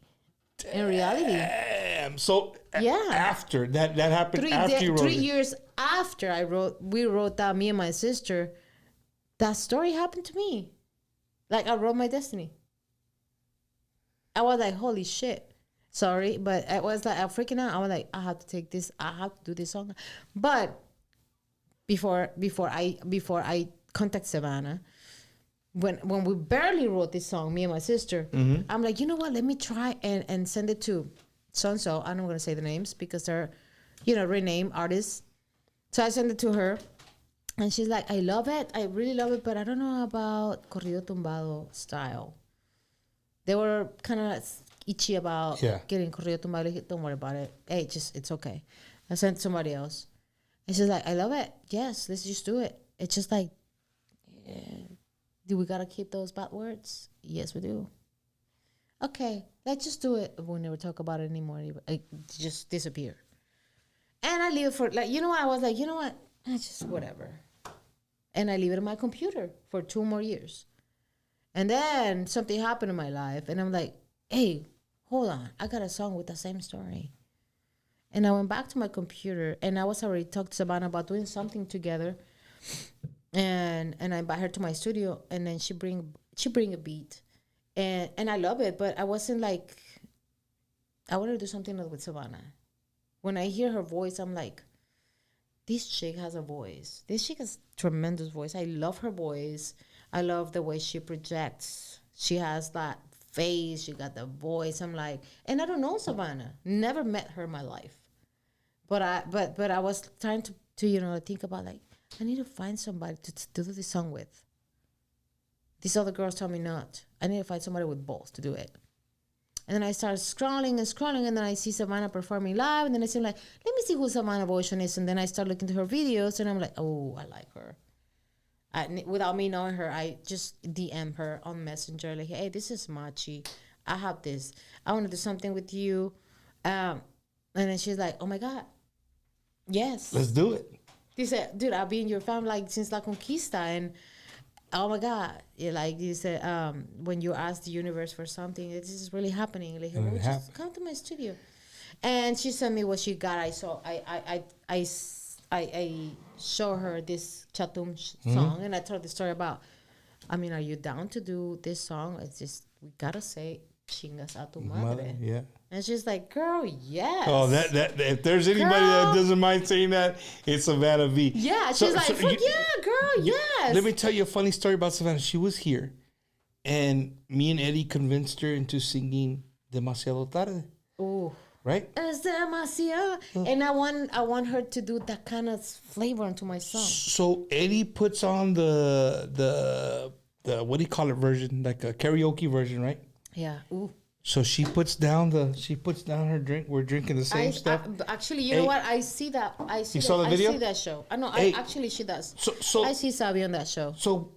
In reality. Damn. So Yeah. after that happened after you wrote 3 it. years after we wrote that, me and my sister, that story happened to me. Like I wrote my destiny. I was like, holy shit. Sorry, but I was like, I'm freaking out. I was like, I have to take this. I have to do this song. But before I contact Savannah, when we barely wrote this song, me and my sister, I'm like, you know what? Let me try and send it to so-and-so. I'm not going to say the names because they're, renamed artists. So I sent it to her. And she's like, I love it. I really love it. But I don't know about corrido tumbado style. They were kind of itchy about getting corrido tumbado. Don't worry about it. Hey, it's okay. I sent it to somebody else. And she's like, I love it. Yes, let's just do it. It's just like, do we got to keep those bad words? Yes, we do. Okay, let's just do it. We'll never talk about it anymore. It just disappear. And I leave it for, like, you know what? I was like, you know what? Just whatever. And I leave it on my computer for 2 more years. And then something happened in my life. And I'm like, hey, hold on. I got a song with the same story. And I went back to my computer. And I was already talking to Savannah about doing something together. And I invite her to my studio. And then she bring a beat. And I love it. But I wasn't like, I want to do something with Savannah. When I hear her voice, I'm like, this chick has a voice. This chick has tremendous voice. I love her voice. I love the way she projects. She has that face. She got the voice. I'm like, and I don't know Savannah. Never met her in my life. But I was trying to think about, like, I need to find somebody to do this song with. These other girls tell me not. I need to find somebody with balls to do it. And then I started scrolling, and then I see Savannah performing live, and then I see, like, let me see who Savannah Boyson is. And then I start looking to her videos, and I'm like, oh, I like her. Without me knowing her, I just DM her on Messenger, like, hey, this is Machy. I have this. I want to do something with you. And then she's like, oh, my God. Yes. Let's do it. She said, dude, I've been in your family, like, since La Conquista, and oh my God! Like you said, when you ask the universe for something, this is really happening. Like, oh, just come to my studio, and she sent me what she got. I show her this Chatum song, and I told the story about. I mean, are you down to do this song? It's just we gotta say "Chingas a tu madre." Yeah. And she's like, "Girl, yes." Oh, that if there's anybody that doesn't mind saying that, it's Savannah V. Yeah, she's like, yeah, girl, yes. Let me tell you a funny story about Savannah. She was here, and me and Eddie convinced her into singing "Demasiado Tarde." Ooh. Right? Es demasiado. And I want her to do that kind of flavor into my song. So Eddie puts on the what do you call it version, like a karaoke version, right? Yeah. Ooh. So she puts down her drink. We're drinking the same stuff. Actually, you know what? I see that. I see. You saw the video? I see that show. I know. Hey. Actually, she does. So I see Sabi on that show. So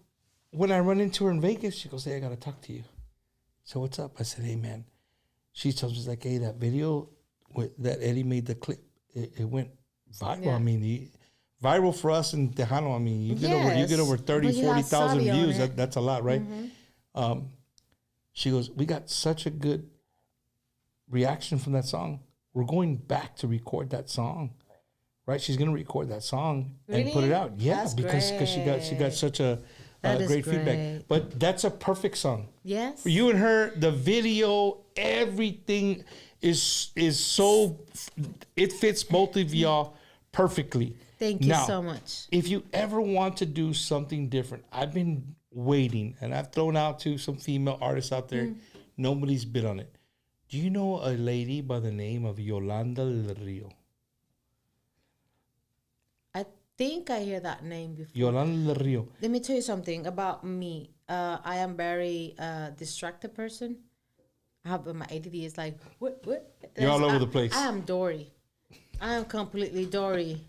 when I run into her in Vegas, she goes, "Hey, I gotta talk to you." So what's up? I said, "Hey, man." She tells me, like, "Hey, that video that Eddie made the clip, it went viral. Yeah. I mean, viral for us in Tejano. I mean, you get over 30, 40,000 views. That's a lot, right?" Mm-hmm. She goes, "We got such a good reaction from that song. We're going back to record that song." Right? She's going to record that song and put it out. Yeah, that's because she got such a great feedback. But that's a perfect song. Yes. For you and her, the video, everything is so, it fits both of y'all perfectly. Thank you so much. If you ever want to do something different, I've been waiting, and I've thrown out to some female artists out there. Nobody's bid on it. Do you know a lady by the name of Yolanda del Rio? I think I hear that name before. Yolanda del Rio. Let me tell you something about me. I am very distracted person. I have my ADD is like, what? You're all over the place. I am Dory. I am completely Dory.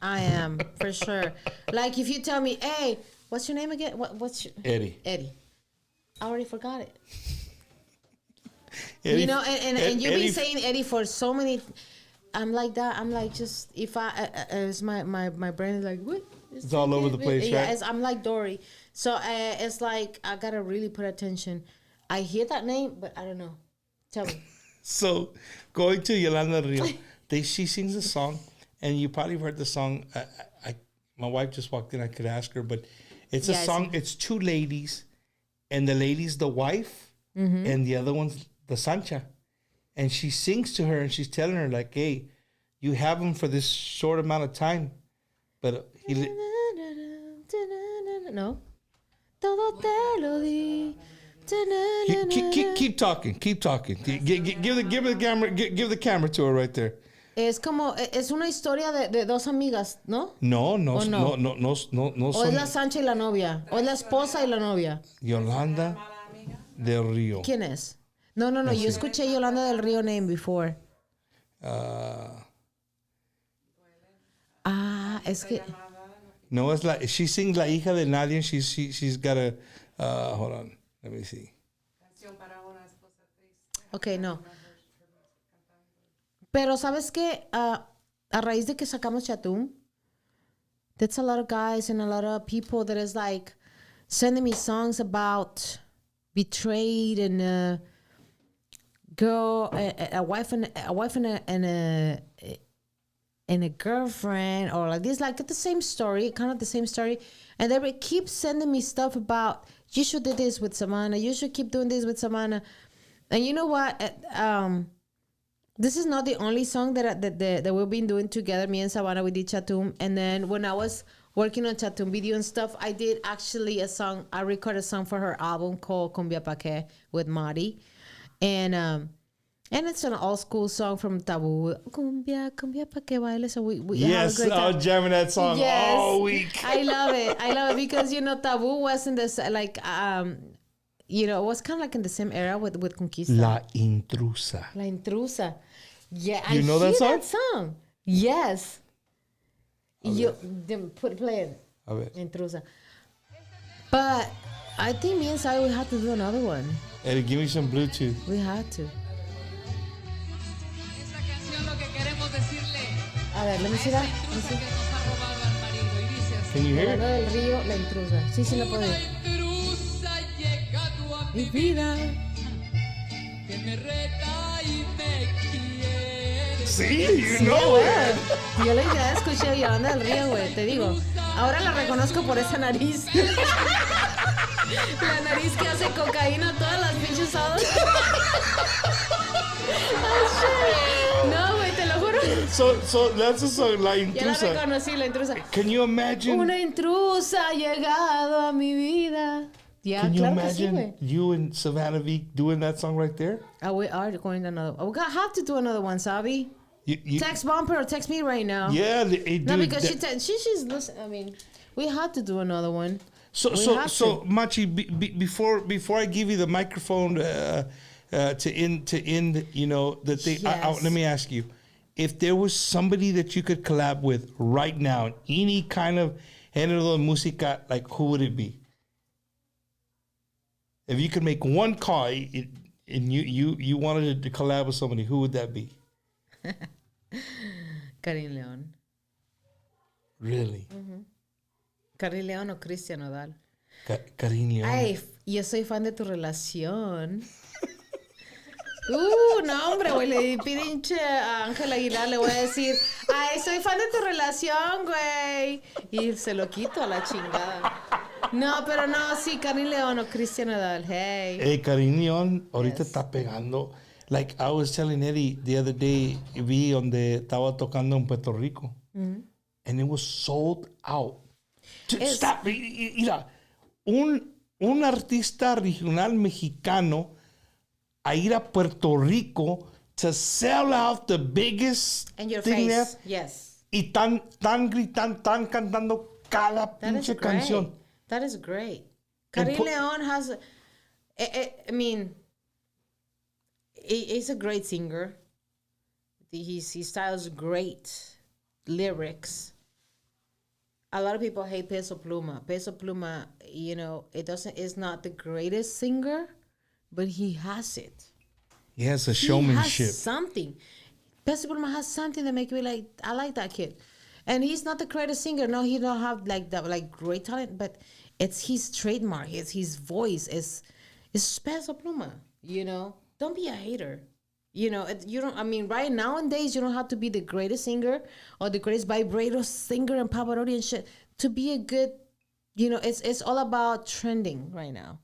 I am, for sure. Like, if you tell me, hey, what's your name again? What's your... Eddie. I already forgot it. Eddie, you know, and you've been saying Eddie for so many... I'm like that. I'm like, just, if I... it's my brain is like, what? It's all over the place, yeah, right? I'm like Dory. So it's like, I got to really put attention. I hear that name, but I don't know. Tell me. So, going to Yolanda Rio, she sings a song, and you probably heard the song. My wife just walked in. I could ask her, but it's a song. It's two ladies, and the lady's the wife, and the other one's the Sancha. And she sings to her, and she's telling her, like, hey, you have him for this short amount of time. But No. Todo te lo di. Keep talking. Give the camera to her right there. Es una historia de dos amigas, ¿no? No. ¿O no? No. O es la Sancha y la novia. O es la esposa y la novia. Yolanda del Rio. ¿Quién es? No. Yo escuché Yolanda del Rio name before. Es que... No, she sings La Hija de Nadie. She's got a... hold on. Let me see. Okay, no. Pero ¿sabes qué? a raíz de que sacamos Chatum, that's a lot of guys and a lot of people that is like sending me songs about betrayed and a girl, a wife and a girlfriend, or like this, like the same story, kind of the same story. And they would keep sending me stuff about, you should do this with Savannah, you should keep doing this with Savannah. And you know what? This is not the only song that we've been doing together, me and Savannah. We did Chatum. And then when I was working on Chatum video and stuff, I did actually I recorded a song for her album called Cumbia Pa' Que with Marty. And it's an old school song from Taboo. Cumbia, cumbia pa' que baile. So we have a great time. I was jamming that song all week. I love it because, Taboo was in this, like, it was kind of like in the same era with Conquista. La Intrusa. La Intrusa. Yeah, You know that song? that song. Yes. Play it. A ver. Intrusa. But I think me and Sai, we had to do another one. Eddie, give me some Bluetooth. We had to. A ver, let me see that. Let me see. Can you hear Hablando it? del río, la intrusa. Sí, la puedo oír. Mi vida. Sí, you Sí, know güey. it. Yo la idea escuché Yolanda del Río, güey, te digo. Ahora la reconozco por esa nariz. La nariz que hace cocaína todas las pinches sábados. No, güey, te lo juro. So that's a song, La Ya la Intrusa. reconocí, la intrusa. Can you imagine? Una intrusa ha llegado a mi vida. Ya, Can you claro que sí, imagine güey. you and Savannah V doing that song right there? We are going to another. We're gonna have to do another one, Sabi. You, Text Bumper or text me right now. yeah, No, dude, because she's listening. I mean, we had to do another one. So We have to. Machy, before I give you the microphone to end, the thing. Yes. Let me ask you, if there was somebody that you could collab with right now, any kind of género de música, like who would it be? If you could make one call and you wanted to collab with somebody, who would that be? Karim León. Really? Karim León o Cristian Nodal. Karim León. Ay, yo soy fan de tu relación. No, hombre, güey, le pinche a Ángel Aguilar, le voy a decir, ay, soy fan de tu relación, güey. Y se lo quito a la chingada. No, pero no, sí, Karim León o Cristian Nodal, hey. Hey, Karim León, ahorita está pegando. Like I was telling Eddie the other day, vi donde estaba tocando en Puerto Rico. And it was sold out. Stop. Mira, un artista regional mexicano a ir a Puerto Rico to sell out the biggest In your thing there. face, yes. Y tan gritando, tan cantando cada That is pinche great. canción. That is great. And Karim León has, I mean, he's a great singer. He styles great lyrics. A lot of people hate Peso Pluma. Peso Pluma, it's not the greatest singer, but he has it. He has a He showmanship. has something. Peso Pluma has something that make me like, I like that kid. And he's not the greatest singer. No, he don't have like that great talent, but it's his trademark. It's his voice. It's Peso Pluma. Don't be a hater. You don't. I mean, right nowadays, you don't have to be the greatest singer or the greatest vibrato singer and Pavarotti and shit to be a good. It's all about trending right now.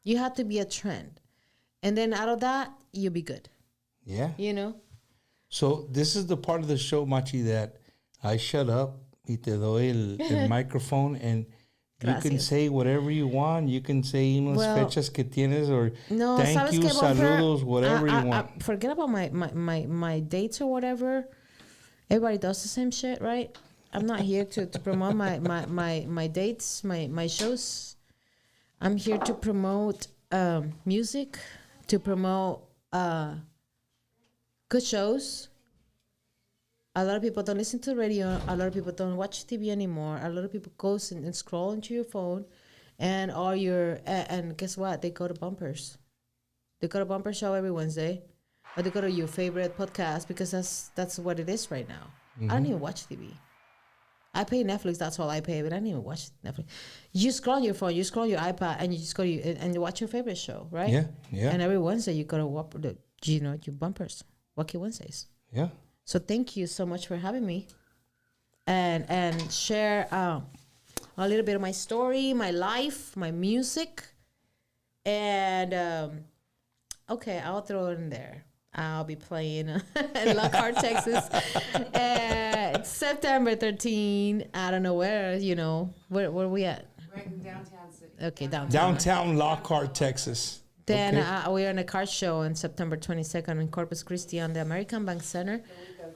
You have to be a trend, and then out of that, you'll be good. Yeah. So this is the part of the show, Machy, that I shut up y te doy el microphone and you can Gracias. say whatever you want. You can say unas Well, fechas que tienes or No, thank ¿sabes you, qué, Bumper? saludos, whatever you want. Forget about my dates or whatever. Everybody does the same shit, right? I'm not here to promote my dates, my shows. I'm here to promote music, to promote good shows. A lot of people don't listen to the radio. A lot of people don't watch TV anymore. A lot of people go and scroll into your phone, and and guess what? They go to bumpers. They go to bumper show every Wednesday, or they go to your favorite podcast because that's what it is right now. I don't even watch TV. I pay Netflix. That's all I pay, but I don't even watch Netflix. You scroll on your phone, you scroll your iPad, and you just go to and you watch your favorite show, right? Yeah, yeah. And every Wednesday you go to your bumpers, Wacky Wednesdays. Yeah. So thank you so much for having me, and share a little bit of my story, my life, my music, and okay, I'll throw it in there. I'll be playing in Lockhart, Texas, September 13. I don't know where. Where are we at? Right in downtown city. Okay, downtown. Downtown Lockhart, Texas. Then Okay. we're in a car show on September 22nd in Corpus Christi on the American Bank Center.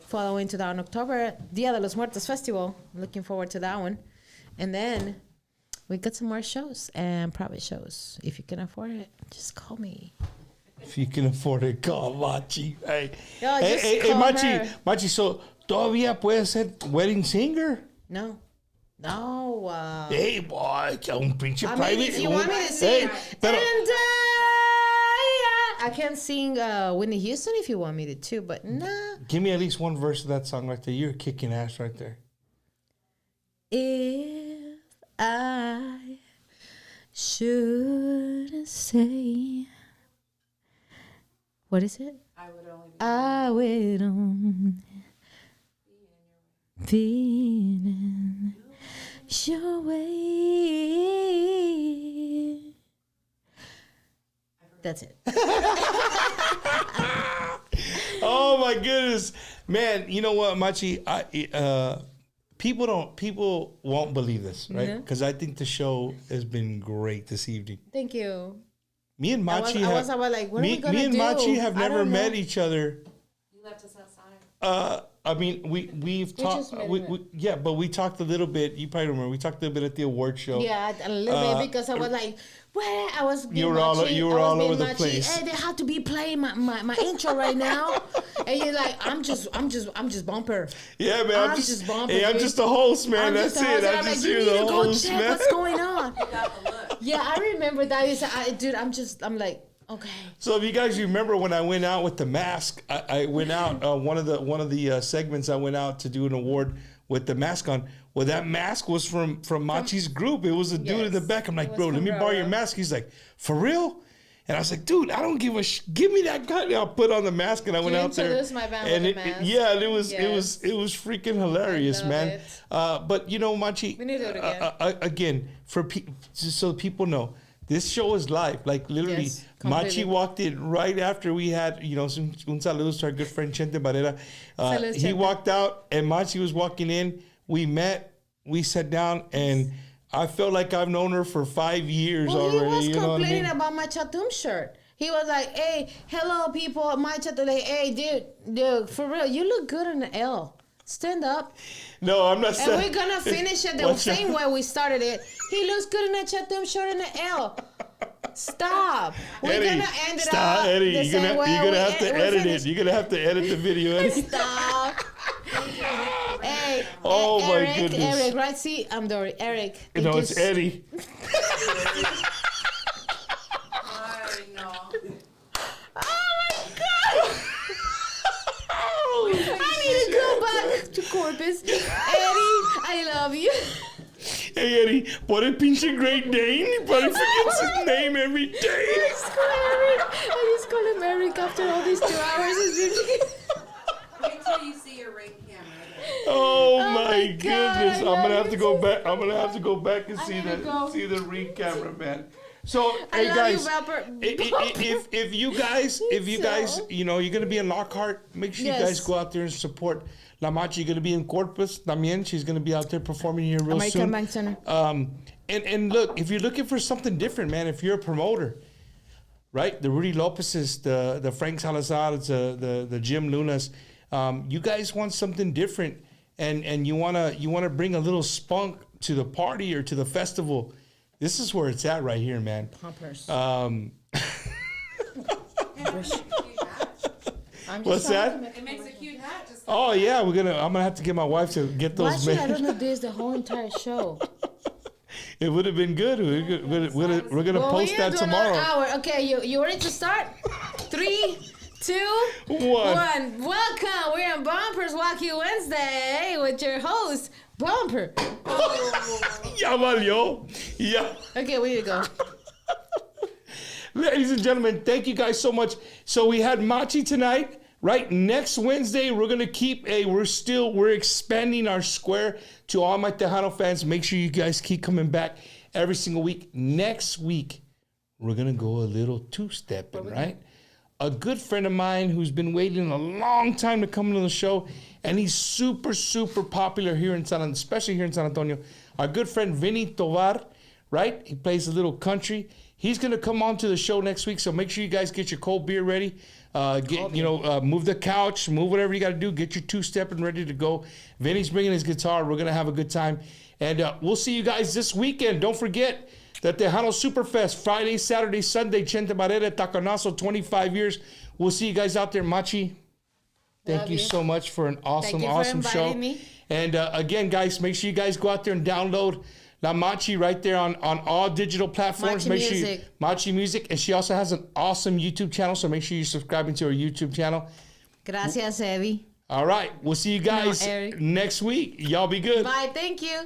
Following to that in October, Dia de los Muertos Festival. Looking forward to that one. And then we got some more shows and private shows. If you can afford it, just call me. If you can afford it, call Machy. Hey, Yo, hey, just hey, call Machy, her. Machy, so todavía puedes ser wedding singer? No. Hey, boy, que un pinche I private. mean, if you want me to sing, pero, I can sing Whitney Houston if you want me to too, but nah. give me at least one verse of that song right there. You're kicking ass right there. If I should say, what is it? I would only be in your way. That's it. Oh my goodness, man! You know what, Machy? People won't believe this, right? Because I think the show has been great this evening. Thank you. Me and Machy I was like, what are we gonna me and do? Machy have I never don't know. met each other. You left us outside. I mean, we've talked. just met Yeah, but we talked a little bit. You probably remember. We talked a little bit at the award show. Yeah, a little bit because I was like, well, I was being You were all- Machy, you were I was all being over the Machy. place. Hey, they have to be playing my intro right now, and you're like, I'm just bumper. Yeah, man. I'm just bumper. Hey, I'm dude. just a host, man. I'm That's just a it. host, and I'm I'm just like, you here need the to go host, check man. what's going on. You got the look. Yeah, I remember that. Dude, I'm like, okay. So if you guys remember when I went out with the mask, I went out one of the segments. I went out to do an award with the mask on. Well, that mask was from Machy's group. It was a dude in the back. I'm like, bro, let me borrow your mask. He's like, for real? And I was like, dude, I don't give a give me that gun. I'll put on the mask, and I went out there. introduced my band and with the mask. yeah, and it was Yes. freaking hilarious, love man. it. But you know, Machy, We need to do it again just so people know. This show is live. Like literally, Yes, Machy completely. walked in right after we had, un saludo to our good friend Chente Barrera. Saludos, He Chente. walked out and Machy was walking in. We met, we sat down, and I felt like I've known her for 5 years Well, already. he was You know what I complaining mean? about my Chatum shirt. He was like, hey, hello, people. My Chatum. Like, hey, dude, for real, you look good in the L. Stand up. No, I'm not And saying. we're going to finish it the Watch same out. way we started it. He looks good in a Chatum shirt in the L. Stop. We're Eddie, going to end it stop, up Eddie. the You're same gonna way have to we edit it. finished. You're gonna have to edit the video. Eddie. Stop. Hey, Oh, my Eric, goodness. Eric, right? See, I'm Dory. Eric. No, it's because- Eddie. I know. I need to go back to Corpus. Eddie, I love you. Hey, Eddie, what a pinche Great Dane. He probably forgets his name every day. I just call him Eric after all these 2 hours. Wait till you see your ring camera. Oh, my my God, goodness! I I'm love gonna have you to go back. I'm gonna have to go back and see gotta go. the ring camera, man. So, I hey love guys, you, Robert. if you guys, you know, you're gonna be in Lockhart, make sure you Yes. guys go out there and support La Machy. You're gonna be in Corpus también. She's gonna be out there performing here real American soon. Bank Center. And look, if you're looking for something different, man, if you're a promoter, right? The Rudy Lopez's, the Frank Salazar's, the Jim Lunas, you guys want something different, and you wanna bring a little spunk to the party or to the festival. This is where it's at right here, man. Pumpers. Um, I'm just what's trying to that? make It makes a cute hat. Just Oh yeah, I'm gonna have to get my wife to get Why those should I made. don't do this the whole entire show? It would have been good. We're gonna Well, post we're that gonna do another tomorrow. hour. Okay, you ready to start? 3, 2, One. 1. Welcome. We're on Bumper's Wacky Wednesday with your host, Bumper. Ya valió. Ya. Okay, we need to go. Ladies and gentlemen, thank you guys so much. So we had Machy tonight, right? Next Wednesday, we're gonna keep we're expanding our square to all my Tejano fans. Make sure you guys keep coming back every single week. Next week, we're gonna go a little two-stepping, right? A good friend of mine who's been waiting a long time to come to the show, and he's super, super popular here in especially here in San Antonio. Our good friend Vinny Tovar, right? He plays a little country. He's gonna come on to the show next week, so make sure you guys get your cold beer ready. Move the couch, move whatever you got to do. Get your two-stepping ready to go. Vinny's bringing his guitar. We're gonna have a good time, and we'll see you guys this weekend. Don't forget the Tejano Superfest, Friday, Saturday, Sunday, Chente Barrera, Taconazo, 25 years. We'll see you guys out there. Machy, thank you so much for an awesome show. Me. And again, guys, make sure you guys go out there and download La Machy right there on all digital platforms. Machy Music. And she also has an awesome YouTube channel, so make sure you're subscribing to her YouTube channel. Gracias, Eddie. All right. We'll see you guys next week. Y'all be good. Bye. Thank you.